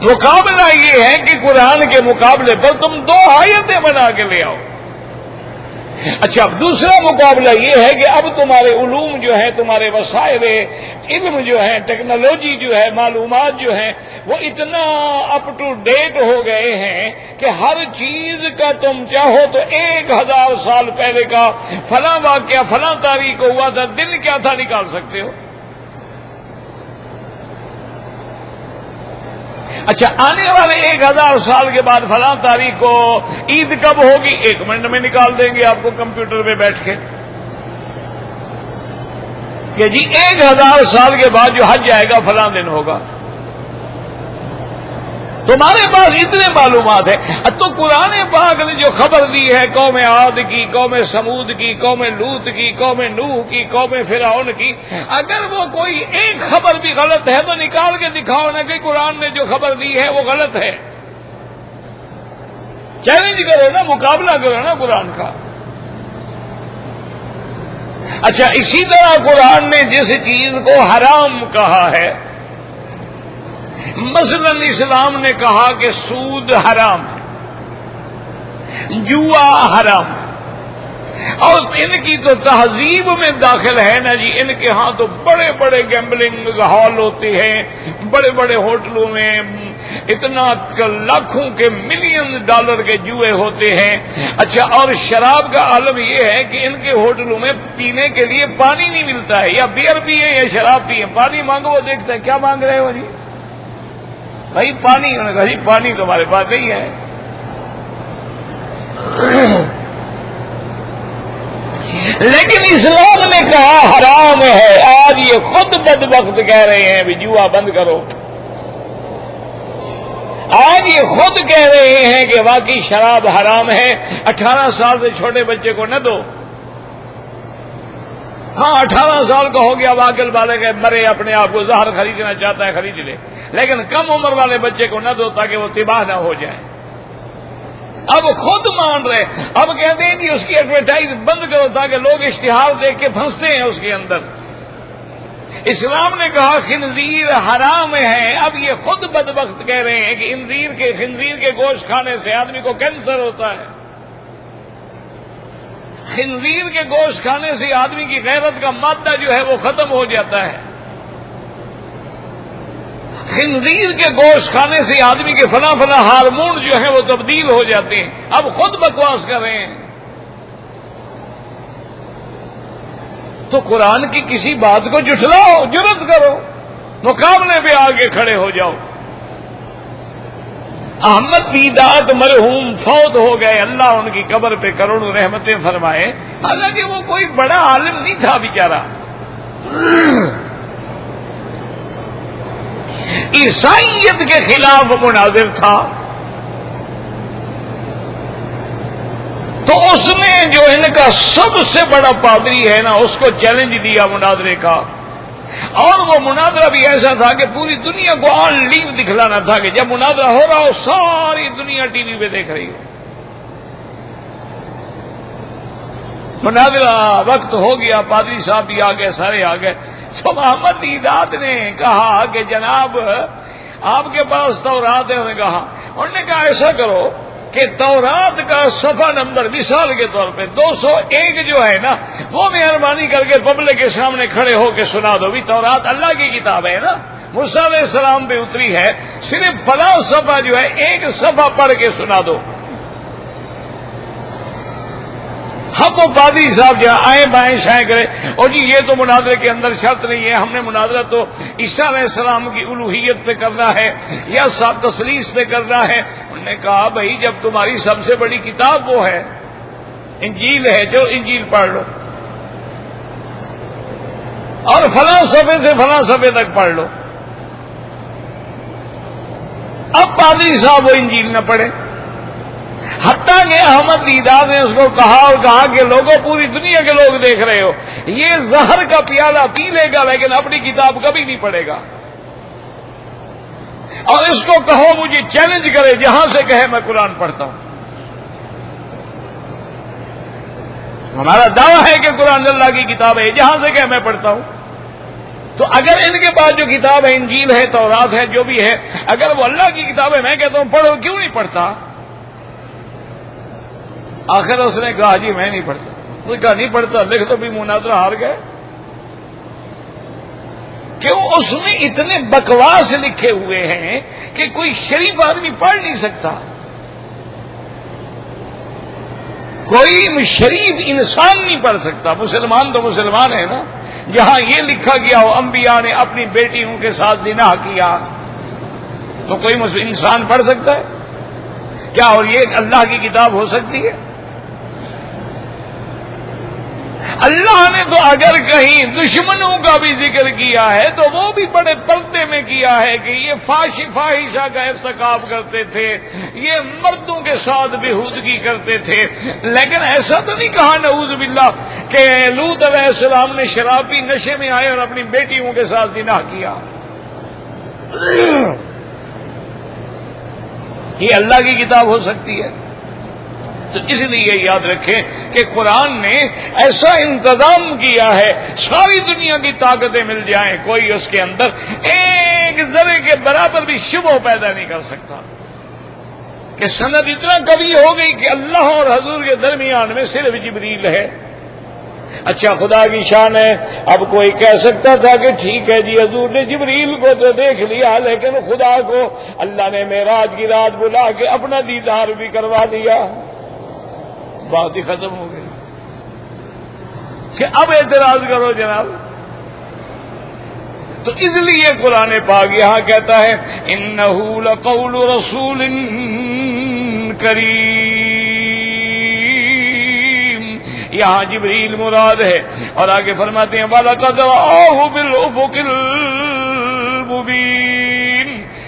مقابلہ یہ ہے کہ قرآن کے مقابلے پر تم 2 آیتیں بنا کے لے آؤ۔ اچھا، دوسرا مقابلہ یہ ہے کہ اب تمہارے علوم جو ہیں، تمہارے وسائل علم جو ہیں، ٹیکنالوجی جو ہے، معلومات جو ہیں، وہ اتنا اپ ٹو ڈیٹ ہو گئے ہیں کہ ہر چیز کا تم چاہو تو 1000 سال پہلے کا فلاں واقعہ فلاں تاریخ کو ہوا تھا، دن کیا تھا، نکال سکتے ہو۔ اچھا، آنے والے 1000 سال کے بعد فلاں تاریخ کو عید کب ہوگی، 1 منٹ میں نکال دیں گے آپ کو کمپیوٹر پہ بیٹھ کے کہ جی 1000 سال کے بعد جو حج آئے گا فلاں دن ہوگا۔ تمہارے پاس اتنے معلومات ہیں۔ تو قرآن پاک نے جو خبر دی ہے قوم عاد کی، قوم سمود کی، قوم لوط کی، قوم نوح کی، قوم فرعون کی، اگر وہ کوئی ایک خبر بھی غلط ہے تو نکال کے دکھاؤ نا کہ قرآن نے جو خبر دی ہے وہ غلط ہے۔ چیلنج کرو نا، مقابلہ کرو نا قرآن کا۔ اچھا، اسی طرح قرآن نے جس چیز کو حرام کہا ہے، مثلا اسلام نے کہا کہ سود حرام ہے، جوا حرام ہے، اور ان کی تو تہذیب میں داخل ہے نا جی، ان کے ہاں تو بڑے بڑے گیمبلنگ ہال ہوتے ہیں، بڑے بڑے ہوٹلوں میں اتنا لاکھوں کے ملین ڈالر کے جوئے ہوتے ہیں۔ اچھا، اور شراب کا عالم یہ ہے کہ ان کے ہوٹلوں میں پینے کے لیے پانی نہیں ملتا ہے، یا بیئر پیے یا شراب پیے، پانی مانگو وہ دیکھتا ہے کیا مانگ رہے ہو جی، بھائی پانی، انہوں نے کہا جی پانی تمہارے پاس نہیں ہے۔ لیکن اسلام نے کہا حرام ہے، آج یہ خود بدبخت کہہ رہے ہیں بھی جوا بند کرو، آج یہ خود کہہ رہے ہیں کہ واقعی شراب حرام ہے، 18 سال سے چھوٹے بچے کو نہ دو۔ ہاں 18 سال کا ہو گیا واقعی والے کے مرے، اپنے آپ کو زہر خریدنا چاہتا ہے خرید لے، لیکن کم عمر والے بچے کو نہ دو تاکہ وہ تباہ نہ ہو جائے۔ اب خود مان رہے، اب کہتے ہیں کہ اس کی ایڈورٹائز بند کرو تاکہ لوگ اشتہار دیکھ کے پھنستے ہیں اس کے اندر۔ اسلام نے کہا خنزیر حرام ہے، اب یہ خود بدبخت کہہ رہے ہیں کہ خنزیر کے گوشت کھانے سے آدمی کو کینسر ہوتا ہے، خنزیر کے گوشت کھانے سے آدمی کی غیرت کا مادہ جو ہے وہ ختم ہو جاتا ہے، خنزیر کے گوشت کھانے سے آدمی کے فلاں ہارمون جو ہیں وہ تبدیل ہو جاتے ہیں۔ اب خود بکواس کر رہے ہیں۔ تو قرآن کی کسی بات کو جھٹلاؤ، جرات کرو، مقابلے پہ آگے کھڑے ہو جاؤ۔ احمد دیدات مرحوم فوت ہو گئے، اللہ ان کی قبر پہ کروڑوں رحمتیں فرمائے، حالانکہ وہ کوئی بڑا عالم نہیں تھا بیچارہ، عیسائیت کے خلاف مناظر تھا، تو اس نے جو ان کا سب سے بڑا پادری ہے نا، اس کو چیلنج دیا مناظرے کا، اور وہ مناظرہ بھی ایسا تھا کہ پوری دنیا کو آن لائیو دکھلانا تھا کہ جب مناظرہ ہو رہا ہو ساری دنیا ٹی وی پہ دیکھ رہی ہو۔ مناظرہ وقت ہو گیا، پادری صاحب بھی آ گئے، سارے آ گئے، تو محمد دیدات نے کہا کہ جناب آپ کے پاس تورات ہے؟ انہوں نے کہا ایسا کرو کہ تورات کا صفحہ نمبر مثال کے طور پہ 201 جو ہے نا، وہ مہربانی کر کے پبلک کے سامنے کھڑے ہو کے سنا دو۔ بھی تورات اللہ کی کتاب ہے نا، موسیٰ علیہ السلام پہ اتری ہے، صرف فلاں صفحہ جو ہے ایک صفحہ پڑھ کے سنا دو۔ ہم وہ پادری صاحب جو آئیں بائیں شائیں کرے، اور جی یہ تو مناظرے کے اندر شرط نہیں ہے، ہم نے مناظرہ تو عیسیٰ علیہ السلام کی الوہیت پہ کرنا ہے یا تثلیث پہ کرنا ہے۔ انہوں نے کہا بھائی جب تمہاری سب سے بڑی کتاب وہ ہے، انجیل ہے، جو انجیل پڑھ لو، اور فلاں صفحے سے فلاں صفحے تک پڑھ لو۔ اب پادری صاحب وہ انجیل نہ پڑھے، حتیٰ کہ احمد دیدات نے اس کو کہا اور کہا کہ لوگوں، پوری دنیا کے لوگ دیکھ رہے ہو، یہ زہر کا پیالہ پی لے گا لیکن اپنی کتاب کبھی نہیں پڑھے گا، اور اس کو کہو مجھے چیلنج کرے، جہاں سے کہے میں قرآن پڑھتا ہوں۔ ہمارا دعویٰ ہے کہ قرآن اللہ کی کتاب ہے، جہاں سے کہے میں پڑھتا ہوں۔ تو اگر ان کے پاس جو کتاب ہے، انجیل ہے، تورات ہے، جو بھی ہے، اگر وہ اللہ کی کتاب ہے، میں کہتا ہوں پڑھو، کیوں نہیں پڑھتا؟ آخر اس نے کہا جی میں نہیں پڑھتا۔ اس نے کہا نہیں پڑھتا، لکھ تو بھی، مناظرہ ہار گئے۔ کیوں؟ اس میں اتنے بکواس لکھے ہوئے ہیں کہ کوئی شریف آدمی پڑھ نہیں سکتا، کوئی شریف انسان نہیں پڑھ سکتا۔ مسلمان تو مسلمان ہے نا، جہاں یہ لکھا گیا ہو انبیاء نے اپنی بیٹیوں کے ساتھ زنا کیا، تو کوئی انسان پڑھ سکتا ہے کیا؟ اور یہ اللہ کی کتاب ہو سکتی ہے؟ اللہ نے تو اگر کہیں دشمنوں کا بھی ذکر کیا ہے تو وہ بھی بڑے پردے میں کیا ہے کہ یہ فاحشہ کا ارتکاب کرتے تھے، یہ مردوں کے ساتھ بےہودگی کرتے تھے، لیکن ایسا تو نہیں کہا نعوذ باللہ کہ لوط علیہ السلام نے شراب پی نشے میں آئے اور اپنی بیٹیوں کے ساتھ زنا کیا۔ یہ اللہ کی کتاب ہو سکتی ہے؟ تو اس لیے یاد رکھیں کہ قرآن نے ایسا انتظام کیا ہے، ساری دنیا کی طاقتیں مل جائیں، کوئی اس کے اندر ایک ذرے کے برابر بھی شبہ پیدا نہیں کر سکتا، کہ سند اتنا قوی ہو گئی کہ اللہ اور حضور کے درمیان میں صرف جبریل ہے۔ اچھا خدا کی شان ہے، اب کوئی کہہ سکتا تھا کہ ٹھیک ہے جی حضور نے جبریل کو تو دیکھ لیا، لیکن خدا کو اللہ نے معراج کی رات بلا کے اپنا دیدار بھی کروا دیا، بات ہی ختم ہو گئی۔ کہ اب اعتراض کرو جناب۔ تو اس لیے قرآن پاک یہاں کہتا ہے انہ لقول رسول کریم، یہاں جبریل مراد ہے، اور آگے فرماتے ہیں وَلَقَدْ رَآهُ بِالْأُفُقِ الْمُبِينِ،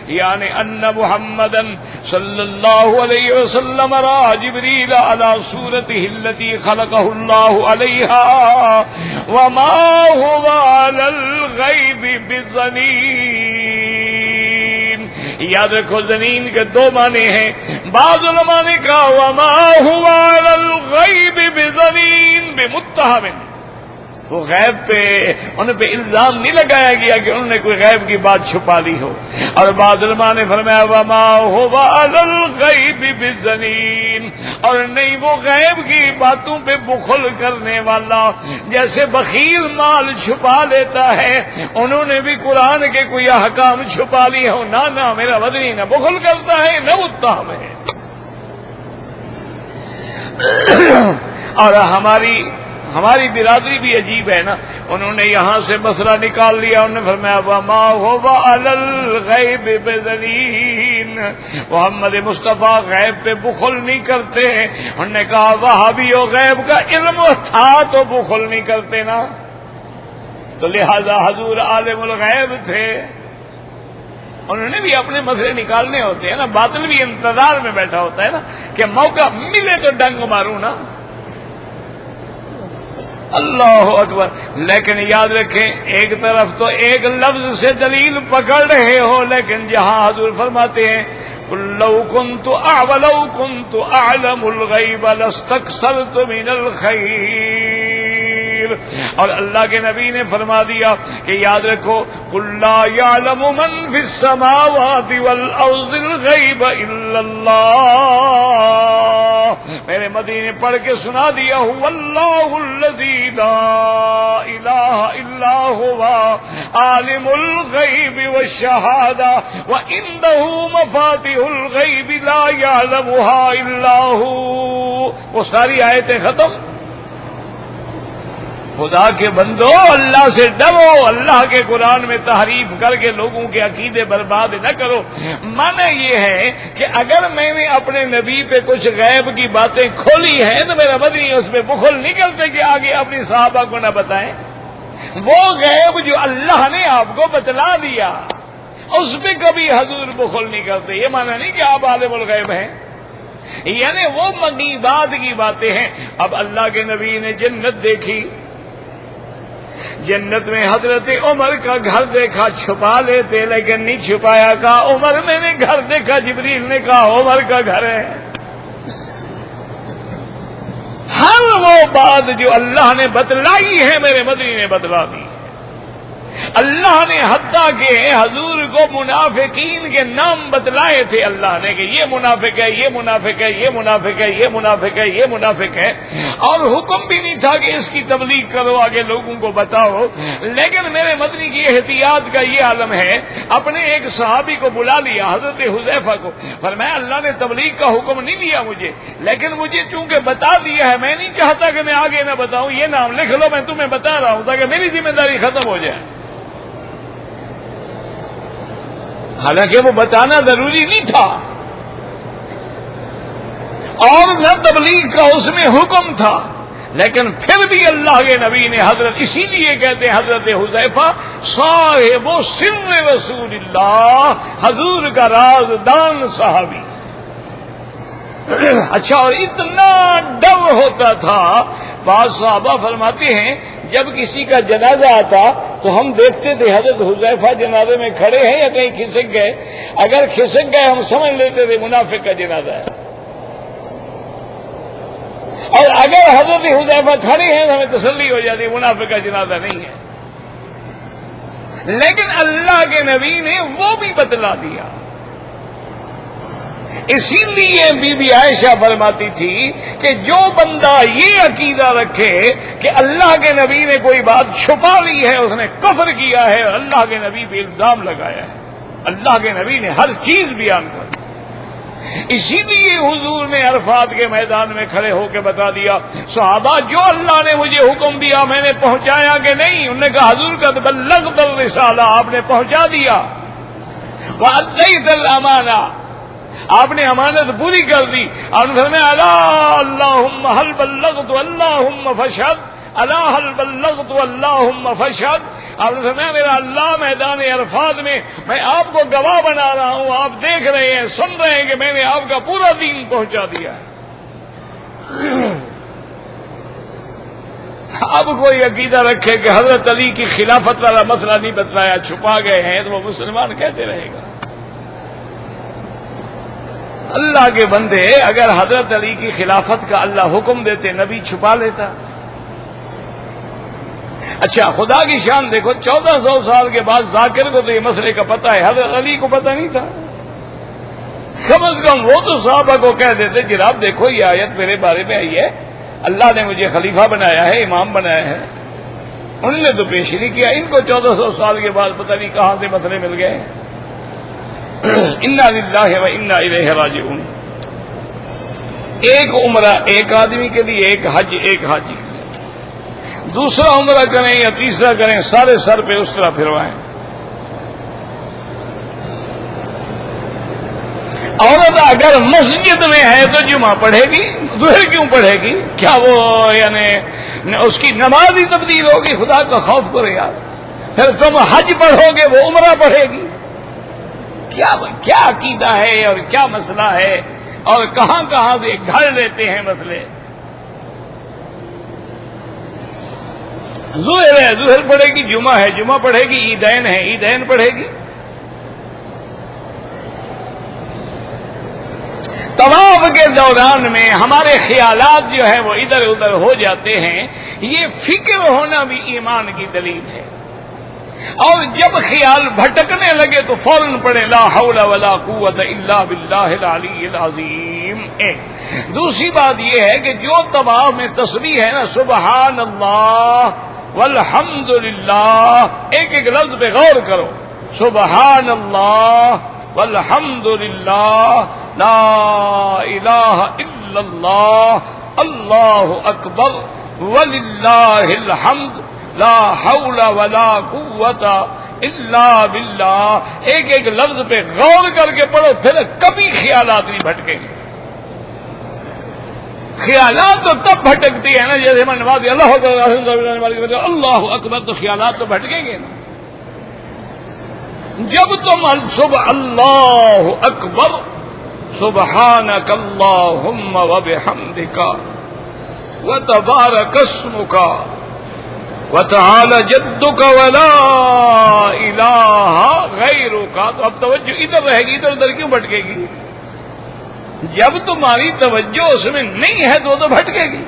یعنی ان محمدن صلی اللہ علیہ وسلم را جبریل علی صورته التي خلقه اللہ علیہا وما هو علی الغیب بضنین۔ یاد رکھو زنین کے دو معنی ہیں، بعض علماء نے کہا وما هو علی الغیب بضنین بمتہم، وہ غیب پہ ان پہ الزام نہیں لگایا گیا کہ انہوں نے کوئی غیب کی بات چھپا لی ہو، اور بعض علماء نے فرمایا وما هو علی الغیب بضنین، اور نہیں وہ غیب کی باتوں پہ بخل کرنے والا، جیسے بخیل مال چھپا لیتا ہے، انہوں نے بھی قرآن کے کوئی احکام چھپا لی ہو، نہ میرا بدنی نہ بخل کرتا ہے نہ متہم ہے۔ ہماری برادری بھی عجیب ہے نا، انہوں نے یہاں سے مسئلہ نکال لیا، انہوں نے فرمایا وما هو علی الغیب بضنین، محمد مصطفیٰ غیب پہ بخل نہیں کرتے۔ انہوں نے کہا وہابیو غیب کا علم تھا تو بخل نہیں کرتے نا، تو لہذا حضور عالم الغیب تھے، انہوں نے بھی اپنے مسئلے نکالنے ہوتے ہیں نا، باطل بھی انتظار میں بیٹھا ہوتا ہے نا کہ موقع ملے تو ڈنگ ماروں نا۔ اللہ اکبر۔ لیکن یاد رکھیں ایک طرف تو ایک لفظ سے دلیل پکڑ رہے ہو، لیکن جہاں حضور فرماتے ہیں قُل لَوْ كُنْتُ أَعْلَمُ الْغَيْبَ لَاسْتَكْثَرْتُ مِنَ الْخَيْرِ، اور اللہ کے نبی نے فرما دیا کہ یاد رکھو قُل لَّا يَعْلَمُ مَن فِي السَّمَاوَاتِ وَالْأَرْضِ الْغَيْبَ إِلَّا اللَّهُ، میرے مدنی نے پڑھ کے سنا دیا هُوَ اللَّهُ الَّذِي لَا إِلَٰهَ إِلَّا هُوَ عَالِمُ الْغَيْبِ وَالشَّهَادَةِ وَعِندَهُ مَفَاتِحُ الْغَيْبِ لَا يَعْلَمُهَا إِلَّا هُوَ۔ وہ ساری آیتیں ختم۔ خدا کے بندو اللہ سے ڈرو، اللہ کے قرآن میں تحریف کر کے لوگوں کے عقیدے برباد نہ کرو۔ معنی یہ ہے کہ اگر میں نے اپنے نبی پہ کچھ غیب کی باتیں کھولی ہیں تو میرا مدنی اس پہ بخل نہیں کرتے کہ آگے اپنی صحابہ کو نہ بتائیں۔ وہ غیب جو اللہ نے آپ کو بتلا دیا اس پہ کبھی حضور بخل نہیں کرتے۔ یہ معنی نہیں کہ آپ عالم الغیب ہیں، یعنی وہ مغیبات کی باتیں ہیں۔ اب اللہ کے نبی نے جنت دیکھی، جنت میں حضرت عمر کا گھر دیکھا، چھپا لیتے لیکن نہیں چھپایا، کہا عمر میں نے گھر دیکھا، جبریل نے کہا عمر کا گھر ہے۔ ہر وہ بات جو اللہ نے بتلائی ہے میرے مدنی نے بتلا دی۔ اللہ نے حتیٰ کہ حضور کو منافقین کے نام بتلائے تھے، اللہ نے کہ یہ منافق ہے، یہ منافق ہے، یہ منافق ہے، یہ منافق ہے، یہ منافق ہے، اور حکم بھی نہیں تھا کہ اس کی تبلیغ کرو، آگے لوگوں کو بتاؤ۔ لیکن میرے مدنی کی احتیاط کا یہ عالم ہے، اپنے ایک صحابی کو بلا لیا حضرت حذیفہ کو، فرمایا اللہ نے تبلیغ کا حکم نہیں دیا مجھے، لیکن مجھے چونکہ بتا دیا ہے، میں نہیں چاہتا کہ میں آگے نہ بتاؤں، یہ نام لکھ لو، میں تمہیں بتا رہا ہوں تاکہ میری ذمہ داری ختم ہو جائے۔ حالانکہ وہ بتانا ضروری نہیں تھا اور نہ تبلیغ کا اس میں حکم تھا، لیکن پھر بھی اللہ کے نبی نے حضرت، اسی لیے کہتے ہیں حضرت حذیفہ صاحب سر رسول اللہ، حضور کا رازدان صحابی۔ اچھا، اور اتنا ڈر ہوتا تھا، بعض صحابہ فرماتے ہیں جب کسی کا جنازہ آتا تو ہم دیکھتے تھے حضرت حذیفہ جنازے میں کھڑے ہیں یا کہیں کھسک گئے، اگر کھسک گئے ہم سمجھ لیتے تھے منافق کا جنازہ ہے، اور اگر حضرت حذیفہ کھڑے ہیں تو ہمیں تسلی ہو جاتی منافق کا جنازہ نہیں ہے۔ لیکن اللہ کے نبی نے وہ بھی بتلا دیا۔ اسی لیے بی بی عائشہ فرماتی تھی کہ جو بندہ یہ عقیدہ رکھے کہ اللہ کے نبی نے کوئی بات چھپا لی ہے اس نے کفر کیا ہے، اللہ کے نبی پہ الزام لگایا ہے۔ اللہ کے نبی نے ہر چیز بیان کر دی۔ اسی لیے حضور نے عرفات کے میدان میں کھڑے ہو کے بتا دیا صحابہ جو اللہ نے مجھے حکم دیا میں نے پہنچایا کہ نہیں؟ انہوں نے کہا حضور کا بلغت الرسالہ، آپ نے پہنچا دیا، وأديت الامانہ، آپ نے امانت پوری کر دی۔ اور اللہم حل بلغت اللہم فاشہد، الا حل بلغت اللہم فاشہد۔ آپ نے فرمایا میرا اللہ میدان عرفات میں میں آپ کو گواہ بنا رہا ہوں، آپ دیکھ رہے ہیں، سن رہے ہیں کہ میں نے آپ کا پورا دین پہنچا دیا ہے۔ اب کوئی عقیدہ رکھے کہ حضرت علی کی خلافت والا مسئلہ نہیں بتلایا، چھپا گئے ہیں، تو وہ مسلمان کیسے رہے گا؟ اللہ کے بندے، اگر حضرت علی کی خلافت کا اللہ حکم دیتے نبی چھپا لیتا؟ اچھا خدا کی شان دیکھو، 1400 سال کے بعد ذاکر کو تو یہ مسئلے کا پتہ ہے، حضرت علی کو پتہ نہیں تھا۔ کم از کم وہ تو صحابہ کو کہہ دیتے جناب دیکھو یہ آیت میرے بارے میں آئی ہے، اللہ نے مجھے خلیفہ بنایا ہے، امام بنایا ہے۔ انہوں نے تو پیش نہیں کیا، ان کو 1400 سال کے بعد پتہ نہیں کہاں سے مسئلے مل گئے۔ انا للہ و انا الیہ راجعون۔ ایک عمرہ ایک آدمی کے لیے، ایک حج ایک حاجی کے لیے۔ دوسرا عمرہ کریں یا تیسرا کریں، سارے سر پہ اس طرح پھروائیں۔ عورت اگر مسجد میں ہے تو جمعہ پڑھے گی، ظہر کیوں پڑھے گی؟ کیا وہ یعنی اس کی نماز ہی تبدیل ہوگی؟ خدا کا خوف کرو یار۔ پھر تم حج پڑھو گے، وہ عمرہ پڑھے گی؟ کیا عقیدہ ہے اور کیا مسئلہ ہے، اور کہاں کہاں سے گھر لیتے ہیں مسئلے۔ ظہر ہے، ظہر پڑھے گی، جمعہ ہے، جمعہ پڑھے گی، عیدین ہے، عیدین پڑھے گی۔ طواف کے دوران میں ہمارے خیالات جو ہیں وہ ادھر ادھر ہو جاتے ہیں، یہ فکر ہونا بھی ایمان کی دلیل ہے۔ اور جب خیال بھٹکنے لگے تو فوراً پڑھیں لا حول ولا قوت الا باللہ العلی العظیم۔ دوسری بات یہ ہے کہ جو طواف میں تسبیح ہے نا، سبحان اللہ والحمد للہ، ایک ایک لفظ پہ غور کرو۔ سبحان اللہ والحمد للہ، لا الہ الا اللہ، اللہ اکبر وللہ الحمد، لا حول ولا قوت الا باللہ۔ ایک ایک لفظ پہ غور کر کے پڑھو، پھر کبھی خیالات نہیں بھٹکیں گے۔ خیالات تو تب بھٹکتی ہے نا جیسے میں نماز اللہ اکبر، تو خیالات تو بھٹکیں گے نا۔ جب تم صبح اللہ اکبر سبحانک اللہم وبحمدک وتبارک اسمک وتعالی جدک ولا الہ غیرک، تو اب توجہ ادھر رہے گی، ادھر ادھر کیوں بھٹکے گی؟ جب تمہاری توجہ اس میں نہیں ہے تو بھٹکے گی۔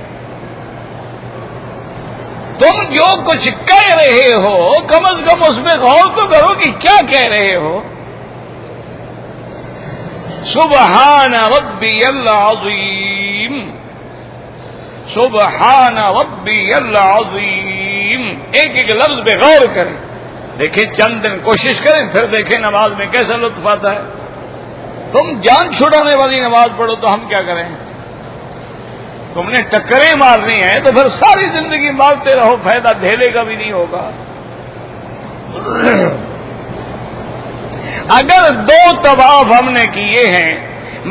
تم جو کچھ کہہ رہے ہو کم از کم اس میں غور تو کرو کہ کیا کہہ رہے ہو۔ سبحان ربی العظیم، سبحان ربی العظیم، ایک ایک لفظ پہ غور کریں۔ دیکھیں چند دن کوشش کریں، پھر دیکھیں نماز میں کیسا لطف آتا ہے۔ تم جان چھڑانے والی نماز پڑھو تو ہم کیا کریں؟ تم نے ٹکریں مارنی ہیں تو پھر ساری زندگی مارتے رہو، فائدہ دھیلے کا بھی نہیں ہوگا۔ اگر دو طواف ہم نے کیے ہیں،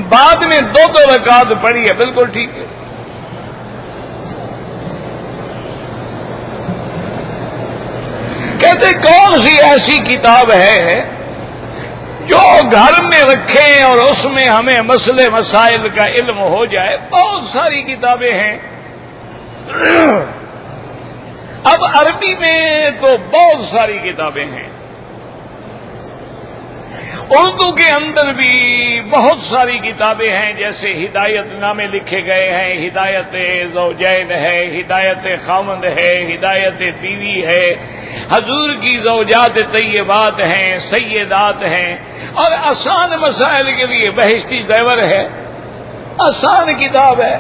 بعد میں دو رکعت پڑھی ہے، بالکل ٹھیک ہے۔ کہتے کون سی ایسی کتاب ہے جو گھر میں رکھیں اور اس میں ہمیں مسئلے مسائل کا علم ہو جائے؟ بہت ساری کتابیں ہیں۔ اب عربی میں تو بہت ساری کتابیں ہیں، اردو کے اندر بھی بہت ساری کتابیں ہیں، جیسے ہدایت نامے لکھے گئے ہیں، ہدایت زوجین ہے، ہدایت خاوند ہے، ہدایت بیوی ہے، حضور کی زوجات طیبات ہیں، سیدات ہیں، اور آسان مسائل کے لیے بہشتی زیور ہے۔ آسان کتاب ہے،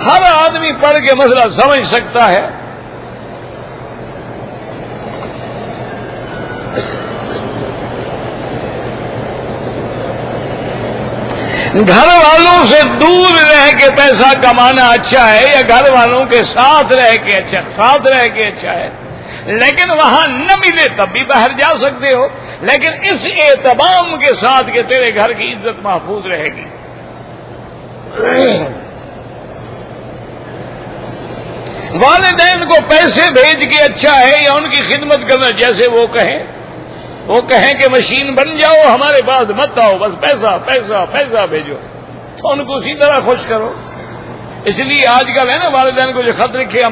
ہر آدمی پڑھ کے مسئلہ سمجھ سکتا ہے۔ گھر والوں سے دور رہ کے پیسہ کمانا اچھا ہے یا گھر والوں کے ساتھ رہ کے اچھا ہے؟ لیکن وہاں نہ ملے تب بھی باہر جا سکتے ہو، لیکن اس اہتمام کے ساتھ کہ تیرے گھر کی عزت محفوظ رہے گی۔ والدین کو پیسے بھیج کے اچھا ہے یا ان کی خدمت کرنا؟ جیسے وہ کہیں کہ مشین بن جاؤ، ہمارے پاس مت آؤ، بس پیسہ پیسہ پیسہ بھیجو، تو ان کو اسی طرح خوش کرو۔ اس لیے آج کل ہے نا والدین کو جو خط لکھے،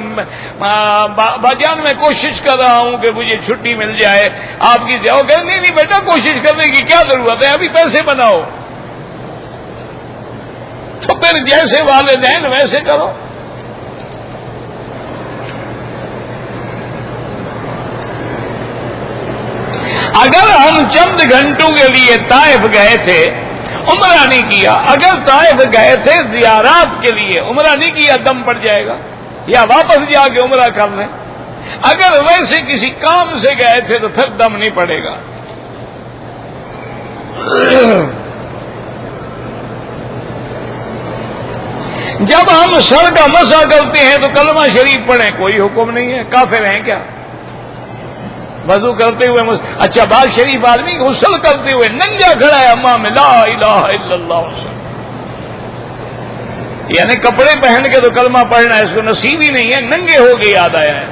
باجان میں کوشش کر رہا ہوں کہ مجھے چھٹی مل جائے آپ کی، جاؤ کہ نہیں بیٹا کوشش کرنے کی کیا ضرورت ہے، ابھی پیسے بناؤ۔ تو پھر جیسے والدین ویسے کرو۔ اگر ہم چند گھنٹوں کے لیے طائف گئے تھے، عمرہ نہیں کیا، اگر طائف گئے تھے زیارات کے لیے، عمرہ نہیں کیا، دم پڑ جائے گا، یا واپس جا کے عمرہ کر لیں۔ اگر ویسے کسی کام سے گئے تھے تو پھر دم نہیں پڑے گا۔ جب ہم سر کا مسح کرتے ہیں تو کلمہ شریف پڑھیں، کوئی حکم نہیں ہے، کافر ہیں کیا؟ وضو کرتے ہوئے اچھا بات شریف آدمی غسل کرتے ہوئے ننگا کھڑا ہے امام لا الہ الا اللہ وسلم، یعنی کپڑے پہن کے تو کلمہ پڑھنا ہے، اس کو نصیب ہی نہیں ہے، ننگے ہو کے یاد آیا ہے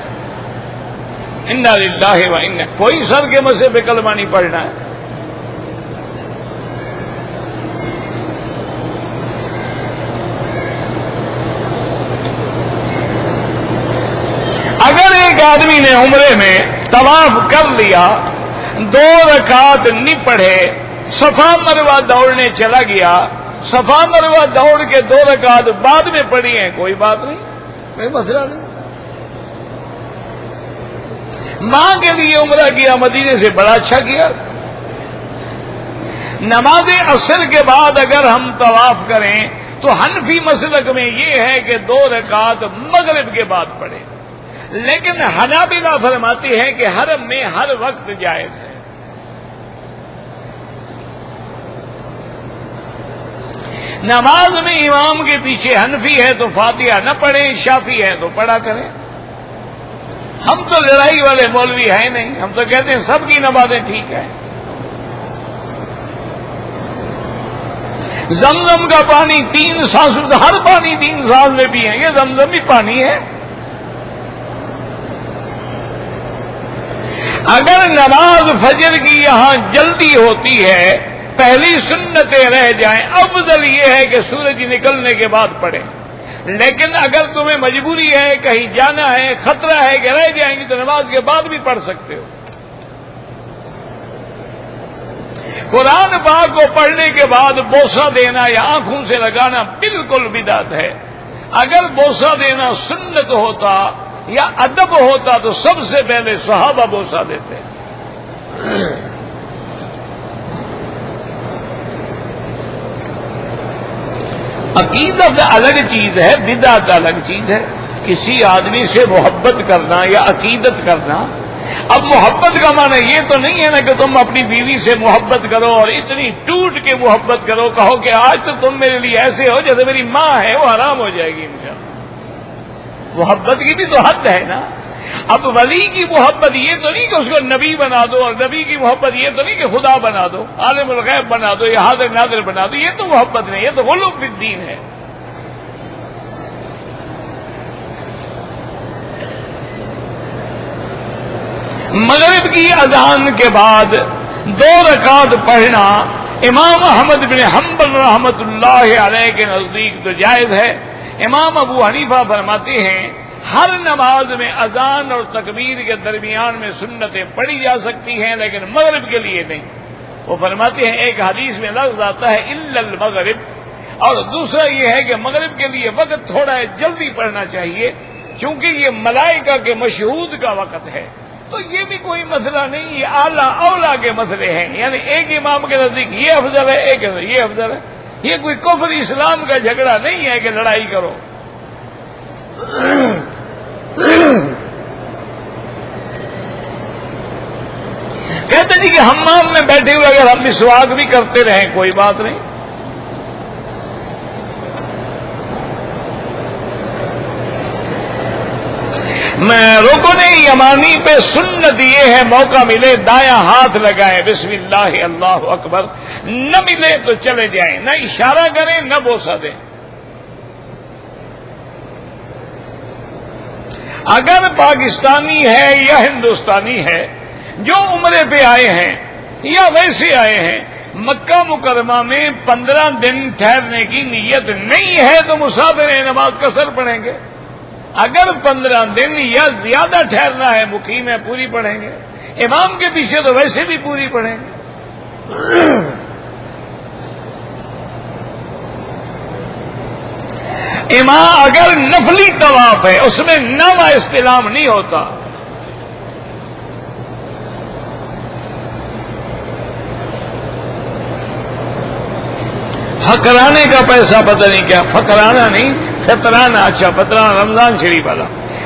انا للہ و انا، کوئی سر کے مسئلے پہ کلمہ نہیں پڑھنا ہے۔ اگر ایک آدمی نے عمرے میں طواف کر لیا، 2 رکعت نہیں پڑھے، صفا مروہ دوڑنے چلا گیا، صفا مروہ دوڑ کے 2 رکعت بعد میں پڑھی ہیں، کوئی بات نہیں، کوئی مسئلہ نہیں۔ ماں کے لیے عمرہ کیا، مدینے سے بڑا اچھا کیا۔ نماز عصر کے بعد اگر ہم طواف کریں تو حنفی مسلک میں یہ ہے کہ 2 رکعت مغرب کے بعد پڑھیں، لیکن حنابلہ فرماتے ہیں کہ حرم میں ہر وقت جائز ہے۔ نماز میں امام کے پیچھے حنفی ہے تو فاتحہ نہ پڑھیں، شافعی ہے تو پڑھا کریں۔ ہم تو لڑائی والے مولوی ہیں نہیں، ہم تو کہتے ہیں سب کی نمازیں ٹھیک ہیں۔ زمزم کا پانی 3 سانس، ہر پانی 3 سانس میں پیئیں گے، زمزم بھی پانی ہے۔ اگر نماز فجر کی یہاں جلدی ہوتی ہے، پہلی سنتیں رہ جائیں، افضل یہ ہے کہ سورج نکلنے کے بعد پڑھیں، لیکن اگر تمہیں مجبوری ہے، کہیں جانا ہے، خطرہ ہے کہ رہ جائیں گی، تو نماز کے بعد بھی پڑھ سکتے ہو۔ قرآن پاک کو پڑھنے کے بعد بوسہ دینا یا آنکھوں سے لگانا بالکل بدعت ہے۔ اگر بوسہ دینا سنت ہوتا یا ادب ہوتا تو سب سے پہلے صحابہ بوسہ دیتے۔ عقیدت الگ چیز ہے، بدعت الگ چیز ہے۔ کسی آدمی سے محبت کرنا یا عقیدت کرنا، اب محبت کا معنی یہ تو نہیں ہے نا کہ تم اپنی بیوی سے محبت کرو اور اتنی ٹوٹ کے محبت کرو، کہو کہ آج تو تم میرے لیے ایسے ہو جیسے میری ماں ہے، وہ حرام ہو جائے گی انشاءاللہ۔ محبت کی بھی تو حد ہے نا۔ اب ولی کی محبت یہ تو نہیں کہ اس کو نبی بنا دو، اور نبی کی محبت یہ تو نہیں کہ خدا بنا دو، عالم الغیب بنا دو یا حاضر ناظر بنا دو، یہ تو محبت نہیں، یہ تو غلو فی الدین ہے۔ مغرب کی اذان کے بعد 2 رکعت پڑھنا امام احمد بن حنبل رحمۃ اللہ علیہ کے نزدیک تو جائز ہے۔ امام ابو حنیفہ فرماتے ہیں ہر نماز میں اذان اور تکبیر کے درمیان میں سنتیں پڑھی جا سکتی ہیں، لیکن مغرب کے لیے نہیں۔ وہ فرماتے ہیں ایک حدیث میں لفظ آتا ہے الا المغرب، اور دوسرا یہ ہے کہ مغرب کے لیے وقت تھوڑا جلدی پڑھنا چاہیے، چونکہ یہ ملائکہ کے مشہود کا وقت ہے۔ تو یہ بھی کوئی مسئلہ نہیں، یہ اعلیٰ اولا کے مسئلے ہیں، یعنی ایک امام کے نزدیک یہ افضل ہے، ایک یہ افضل ہے۔ یہ کوئی کفر اسلام کا جھگڑا نہیں ہے کہ لڑائی کرو۔ کہتے جی کہ حمام میں بیٹھے ہوئے اگر ہم مسواک بھی کرتے رہیں کوئی بات نہیں۔ میں رکن یمانی پہ سنت یہ ہے موقع ملے دایاں ہاتھ لگائیں بسم اللہ اللہ اکبر، نہ ملے تو چلے جائیں، نہ اشارہ کریں نہ بوسہ دیں۔ اگر پاکستانی ہے یا ہندوستانی ہے جو عمرے پہ آئے ہیں یا ویسے آئے ہیں، مکہ مکرمہ میں 15 دن ٹھہرنے کی نیت نہیں ہے تو مسافر نماز قصر پڑھیں گے۔ اگر 15 دن یا زیادہ ٹھہرنا ہے مقیم ہے پوری پڑھیں گے، امام کے پیچھے تو ویسے بھی پوری پڑھیں گے۔ امام اگر نفلی طواف ہے اس میں نوا استلام نہیں ہوتا۔ فقرانے کا پیسہ پتہ نہیں کیا، فقرانہ نہیں فطرانہ، اچھا فطرانہ رمضان شریف والا،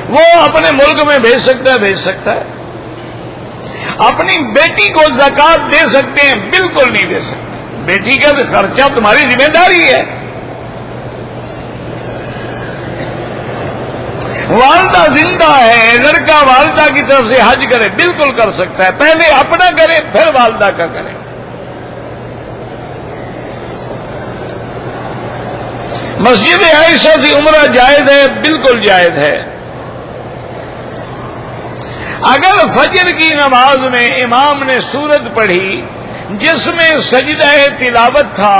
وہ اپنے ملک میں بھیج سکتا ہے، بھیج سکتا ہے۔ اپنی بیٹی کو زکوٰۃ دے سکتے ہیں؟ بالکل نہیں دے سکتے، بیٹی کا خرچہ تمہاری ذمہ داری ہے۔ والدہ زندہ ہے، لڑکا والدہ کی طرف سے حج کرے، بالکل کر سکتا ہے، پہلے اپنا کرے پھر والدہ کا کرے۔ مسجد عائشہ سے عمرہ جائز ہے، بالکل جائز ہے۔ اگر فجر کی نماز میں امام نے سورت پڑھی جس میں سجدہ تلاوت تھا،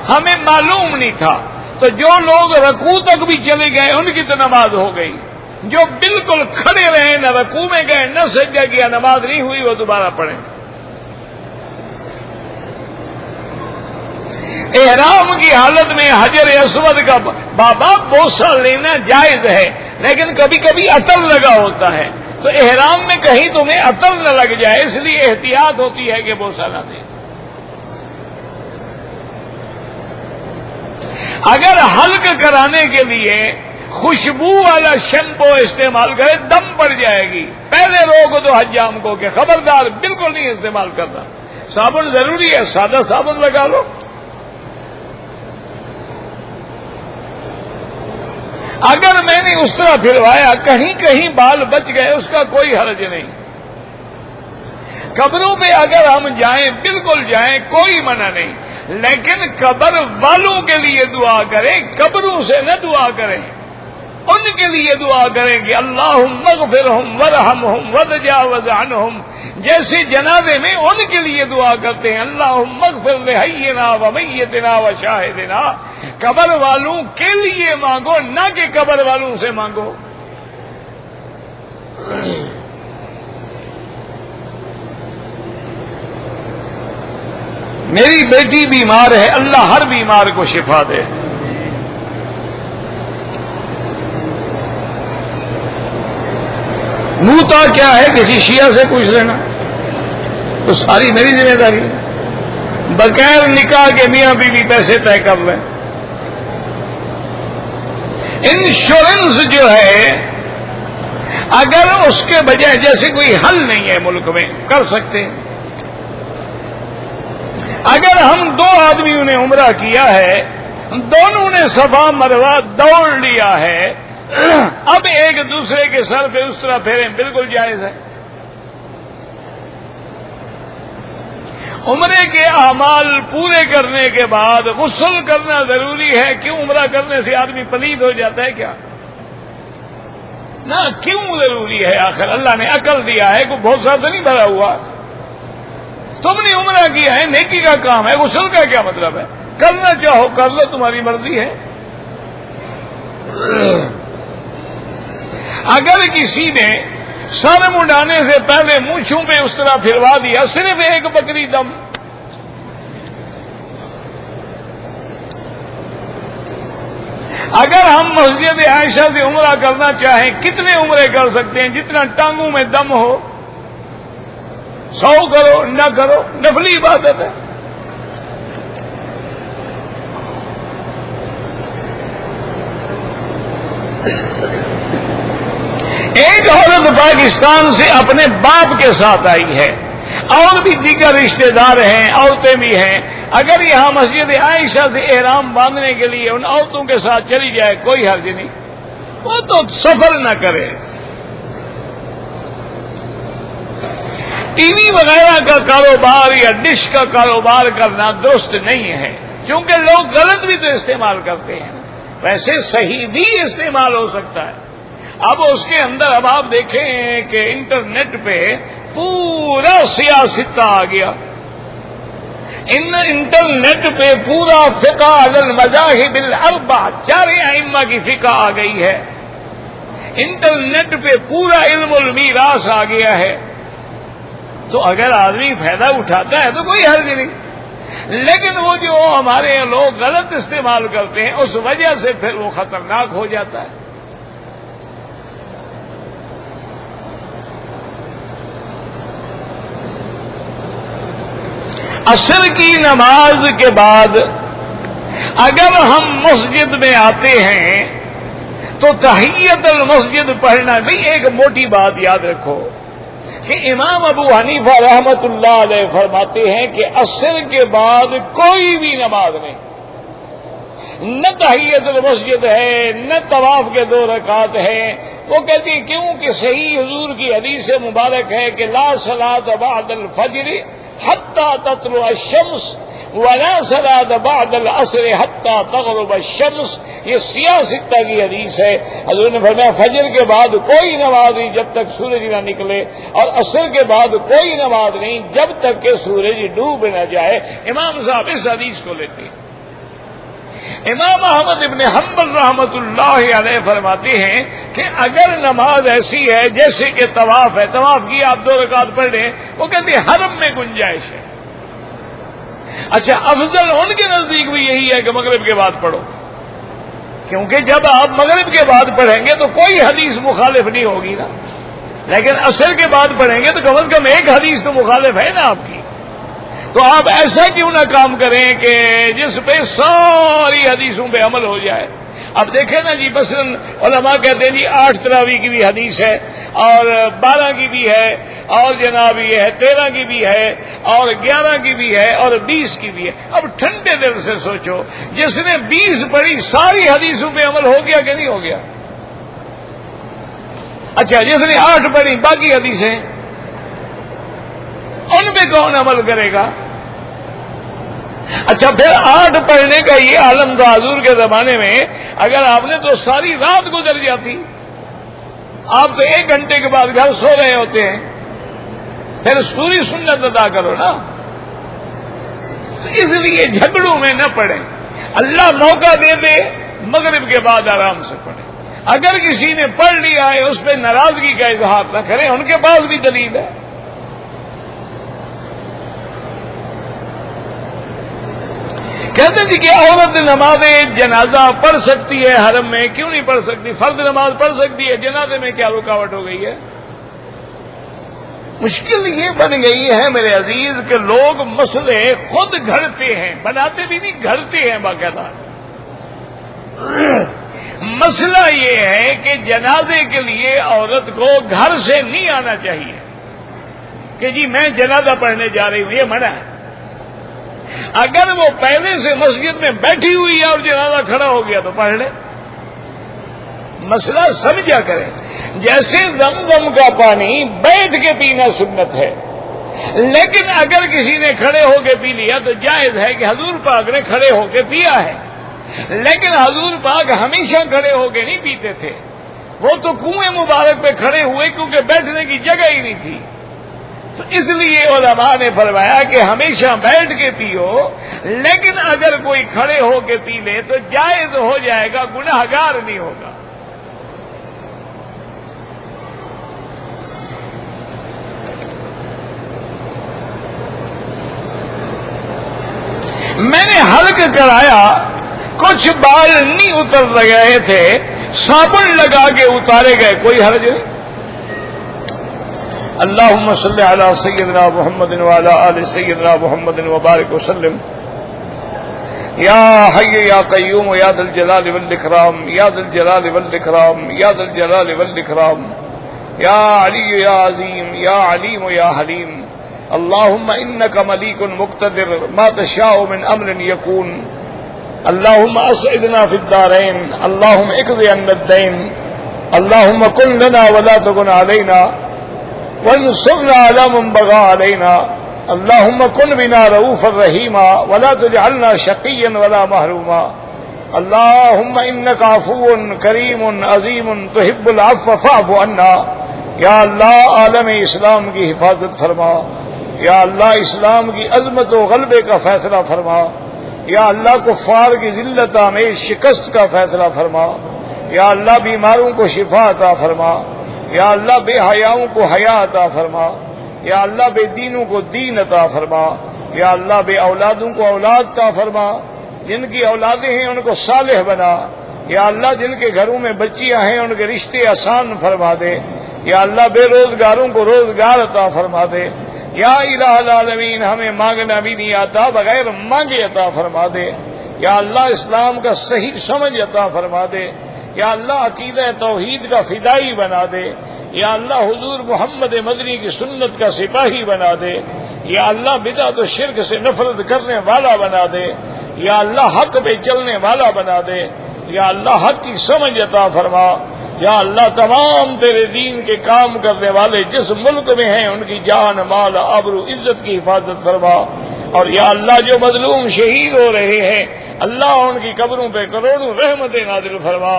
ہمیں معلوم نہیں تھا، تو جو لوگ رکوع تک بھی چلے گئے ان کی تو نماز ہو گئی، جو بالکل کھڑے رہے نہ رکوع میں گئے نہ سجدہ کیا، نماز نہیں ہوئی، وہ دوبارہ پڑھیں۔ احرام کی حالت میں حجر اسود کا بابا بوسہ لینا جائز ہے، لیکن کبھی کبھی عطر لگا ہوتا ہے، تو احرام میں کہیں تمہیں عطر نہ لگ جائے، اس لیے احتیاط ہوتی ہے کہ بوسہ نہ دیں۔ اگر حلق کرانے کے لیے خوشبو والا شیمپو استعمال کرے دم پڑ جائے گی، پہلے روک دو حجام کو کہ خبردار بالکل نہیں استعمال کرنا، صابن ضروری ہے، سادہ صابن لگا لو۔ اگر میں نے اس طرح پھروایا کہیں کہیں بال بچ گئے، اس کا کوئی حرج نہیں۔ قبروں پہ اگر ہم جائیں بالکل جائیں، کوئی منع نہیں، لیکن قبر والوں کے لیے دعا کریں، قبروں سے نہ دعا کریں، ان کے لیے دعا کریں کہ اللہم اغفرہم ورحمہم وتجاوز عنہم، جیسے جنازے میں ان کے لیے دعا کرتے ہیں اللہم اغفر لحینا ومیتنا وشاہدنا، قبر والوں کے لیے مانگو، نہ کہ قبر والوں سے مانگو۔ میری بیٹی بیمار ہے، اللہ ہر بیمار کو شفا دے۔ موتا کیا ہے کسی شیعہ سے پوچھ لینا، تو ساری میری ذمہ داری ہے، بغیر نکاح کے میاں بیوی پیسے طے کر لیں۔ انشورنس جو ہے اگر اس کے بجائے جیسے کوئی حل نہیں ہے ملک میں کر سکتے ہیں۔ اگر ہم دو آدمیوں نے عمرہ کیا ہے، دونوں نے صفا مروہ دوڑ لیا ہے، اب ایک دوسرے کے سر پہ اس طرح پھیریں، بالکل جائز ہے۔ عمرے کے اعمال پورے کرنے کے بعد غسل کرنا ضروری ہے، کیوں؟ عمرہ کرنے سے آدمی پلید ہو جاتا ہے کیا؟ نہ، کیوں ضروری ہے؟ آخر اللہ نے عقل دیا ہے، کوئی بہت سا تو نہیں بھرا ہوا، تم نے عمرہ کیا ہے، نیکی کا کام ہے، غسل کا کیا مطلب ہے؟ کرنا چاہو کر لو، تمہاری مرضی ہے۔ اگر کسی نے سر منڈانے سے پہلے مونچھوں پہ اس طرح پھروا دیا، صرف ایک بکری دم، اگر ہم مسجد عائشہ سے عمرہ کرنا چاہیں کتنے عمرے کر سکتے ہیں؟ جتنا ٹانگوں میں دم ہو، 100 کرو نہ کرو، نفلی عبادت ہے۔ ایک عورت پاکستان سے اپنے باپ کے ساتھ آئی ہے، اور بھی دیگر رشتہ دار ہیں، عورتیں بھی ہیں، اگر یہاں مسجد عائشہ سے احرام باندھنے کے لیے ان عورتوں کے ساتھ چلی جائے کوئی حرج نہیں، وہ تو سفر نہ کرے۔ ٹی وی وغیرہ کا کاروبار یا ڈش کا کاروبار کرنا درست نہیں ہے، کیونکہ لوگ غلط بھی تو استعمال کرتے ہیں، ویسے صحیح بھی استعمال ہو سکتا ہے۔ اب اس کے اندر اب آپ دیکھیں کہ انٹرنیٹ پہ پورا سیاست آ گیا، انٹرنیٹ پہ پورا فقہ علی المذاہب الاربع، 4 ائمہ کی فقہ آ گئی ہے، انٹرنیٹ پہ پورا علم المیراث آ گیا ہے، تو اگر آدمی فائدہ اٹھاتا ہے تو کوئی حرج نہیں، لیکن وہ جو ہمارے لوگ غلط استعمال کرتے ہیں اس وجہ سے پھر وہ خطرناک ہو جاتا ہے۔ عصر کی نماز کے بعد اگر ہم مسجد میں آتے ہیں تو تحیت المسجد پڑھنا بھی ایک موٹی بات یاد رکھو کہ امام ابو حنیفہ رحمت اللہ علیہ فرماتے ہیں کہ عصر کے بعد کوئی بھی نماز نہیں، نہ تحیت المسجد ہے، نہ طواف کے 2 رکعت ہے، وہ کہتی ہے کیوں کہ صحیح حضور کی حدیث مبارک ہے کہ لا صلاۃ بعد الفجر حتی تطلع الشمس ولا صلاۃ بعد العصر حتی تغرب الشمس. یہ سیاہ ستہ کی حدیث ہے. حضور نے فرمایا فجر کے بعد کوئی نماز نہیں جب تک سورج نہ نکلے، اور عصر کے بعد کوئی نماز نہیں جب تک کہ سورج ڈوب نہ جائے. امام صاحب اس حدیث کو لیتے ہیں. امام احمد ابن حنبل رحمۃ اللہ علیہ فرماتے ہیں کہ اگر نماز ایسی ہے جیسے کہ طواف ہے، طواف کی آپ 2 رکعت پڑھ لیں، وہ کہتے ہیں حرم میں گنجائش ہے. اچھا افضل ان کے نزدیک بھی یہی ہے کہ مغرب کے بعد پڑھو، کیونکہ جب آپ مغرب کے بعد پڑھیں گے تو کوئی حدیث مخالف نہیں ہوگی نا، لیکن عصر کے بعد پڑھیں گے تو کم از کم ایک حدیث تو مخالف ہے نا آپ کی. تو آپ ایسا کیوں نہ کام کریں کہ جس پہ ساری حدیثوں پہ عمل ہو جائے. اب دیکھیں نا جی، مثلا علماء کہتے ہیں جی 8 تراویح کی بھی حدیث ہے، اور 12 کی بھی ہے، اور جناب یہ ہے 13 کی بھی ہے، اور 11 کی بھی ہے، اور 20 کی بھی ہے. اب ٹھنڈے دل سے سوچو، جس نے 20 پڑھی ساری حدیثوں پہ عمل ہو گیا کہ نہیں ہو گیا؟ اچھا جس نے 8 پڑھی باقی حدیثیں ان پہ کون عمل کرے گا؟ اچھا پھر 8 پڑھنے کا یہ عالم تھا حضور کے زمانے میں، اگر آپ نے تو ساری رات گزر جاتی. آپ تو 1 گھنٹے کے بعد گھر سو رہے ہوتے ہیں، پھر پوری سنت ادا کرو نا. اس لیے جھگڑوں میں نہ پڑیں. اللہ موقع دے دے مغرب کے بعد آرام سے پڑھیں. اگر کسی نے پڑھ لیا ہے اس پہ ناراضگی کا اظہار نہ کریں، ان کے پاس بھی دلیل ہے. کہتے تھے کہ عورت نماز جنازہ پڑھ سکتی ہے حرم میں، کیوں نہیں پڑھ سکتی؟ فرض نماز پڑھ سکتی ہے، جنازے میں کیا رکاوٹ ہو گئی ہے؟ مشکل یہ بن گئی ہے میرے عزیز کہ لوگ مسئلے خود گھڑتے ہیں، بناتے بھی نہیں، گھڑتے ہیں باقاعدہ. مسئلہ یہ ہے کہ جنازے کے لیے عورت کو گھر سے نہیں آنا چاہیے کہ جی میں جنازہ پڑھنے جا رہی ہوں، یہ منع ہے. اگر وہ پہلے سے مسجد میں بیٹھی ہوئی ہے اور جنازہ کھڑا ہو گیا تو پڑھ لے. مسئلہ سمجھا کریں. جیسے زمزم کا پانی بیٹھ کے پینا سنت ہے، لیکن اگر کسی نے کھڑے ہو کے پی لیا تو جائز ہے کہ حضور پاک نے کھڑے ہو کے پیا ہے. لیکن حضور پاک ہمیشہ کھڑے ہو کے نہیں پیتے تھے، وہ تو کنویں مبارک پہ کھڑے ہوئے کیونکہ بیٹھنے کی جگہ ہی نہیں تھی. تو اس لیے علماء نے فرمایا کہ ہمیشہ بیٹھ کے پیو، لیکن اگر کوئی کھڑے ہو کے پی لے تو جائز ہو جائے گا، گناہگار نہیں ہوگا. میں نے حلق کرایا، کچھ بال نہیں اتر گئے تھے، صابن لگا کے اتارے گئے، کوئی حرج نہیں. اللہم صلی علی سیدنا محمد وعلی آل سیدنا محمد وبارک وسلم. یا حی یا قیوم یا ذا الجلال والاکرام، یا ذا الجلال والاکرام، یا ذا الجلال والاکرام، یا علی یا عظیم، یا علیم یا حلیم. اللہم انک ملیک مقتدر، ما تشاء من امر یکون. اللہم اسعدنا فی الدارین، اللہم اقض عنا الدین. اللہم کن لنا ولا تکن علینا، وانصرنا على من بغى علينا. اللهم كن بنا رؤوفا رحيما ولا تجعلنا شقيا ولا محروما. اللهم انك عفو كريم عظيم تحب العفو فاعف عنا. یا اللہ عالم اسلام کی حفاظت فرما، یا اللہ اسلام کی عظمت و غلبے کا فیصلہ فرما، یا اللہ کفار کی ذلت آمیز شکست کا فیصلہ فرما، یا اللہ بیماروں کو شفا عطا فرما، یا اللہ بے حیاؤں کو حیا عطا فرما، یا اللہ بے دینوں کو دین عطا فرما، یا اللہ بے اولادوں کو اولاد عطا فرما، جن کی اولادیں ہیں ان کو صالح بنا، یا اللہ جن کے گھروں میں بچیاں ہیں ان کے رشتے آسان فرما دے، یا اللہ بے روزگاروں کو روزگار عطا فرما دے. یا الہ العالمین ہمیں مانگنا بھی نہیں آتا، بغیر مانگے عطا فرما دے. یا اللہ اسلام کا صحیح سمجھ عطا فرما دے. یا اللہ عقیدہ توحید کا فدائی بنا دے. یا اللہ حضور محمد مدنی کی سنت کا سپاہی بنا دے. یا اللہ بدعت و شرک سے نفرت کرنے والا بنا دے. یا اللہ حق پہ چلنے والا بنا دے. یا اللہ حق کی سمجھ عطا فرما. یا اللہ تمام تیرے دین کے کام کرنے والے جس ملک میں ہیں ان کی جان مال آبرو عزت کی حفاظت فرما، اور یا اللہ جو مظلوم شہید ہو رہے ہیں اللہ ان کی قبروں پہ کروڑوں رحمتیں نازل فرما۔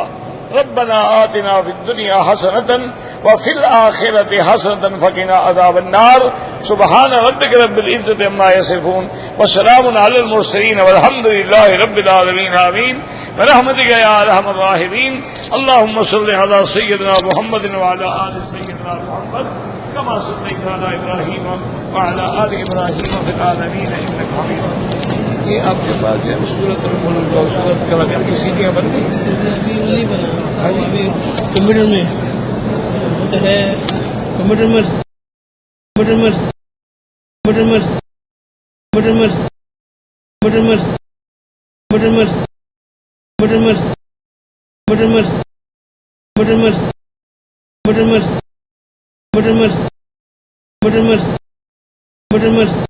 ربنا آتنا فی الدنیا حسنۃ وفی الآخرۃ حسنۃ وقنا عذاب النار۔ سبحان ربک رب العزۃ عما یصفون وسلام علی المرسلین والحمد للہ رب العالمین آمین برحمتک یا ارحم الراحمین۔ اللهم صل علی سیدنا محمد وعلی آل سیدنا محمد كما صليت على ابراہیم وعلى آل ابراہیم في العالمین انک حمید مجید۔ یہ آپ کے پاس ہے سورۃ الملک اور سورۃ کلام کی سیڑھیاں بن گئی؟ نہیں بنا ابھی کمپیوٹر میں ہوتا ہے، کمپیوٹر میں کمپیوٹر میں کمپیوٹر میں کمپیوٹر میں کمپیوٹر میں کمپیوٹر میں کمپیوٹر میں کمپیوٹر میں کمپیوٹر میں کمپیوٹر میں کمپیوٹر میں کمپیوٹر میں کمپیوٹر میں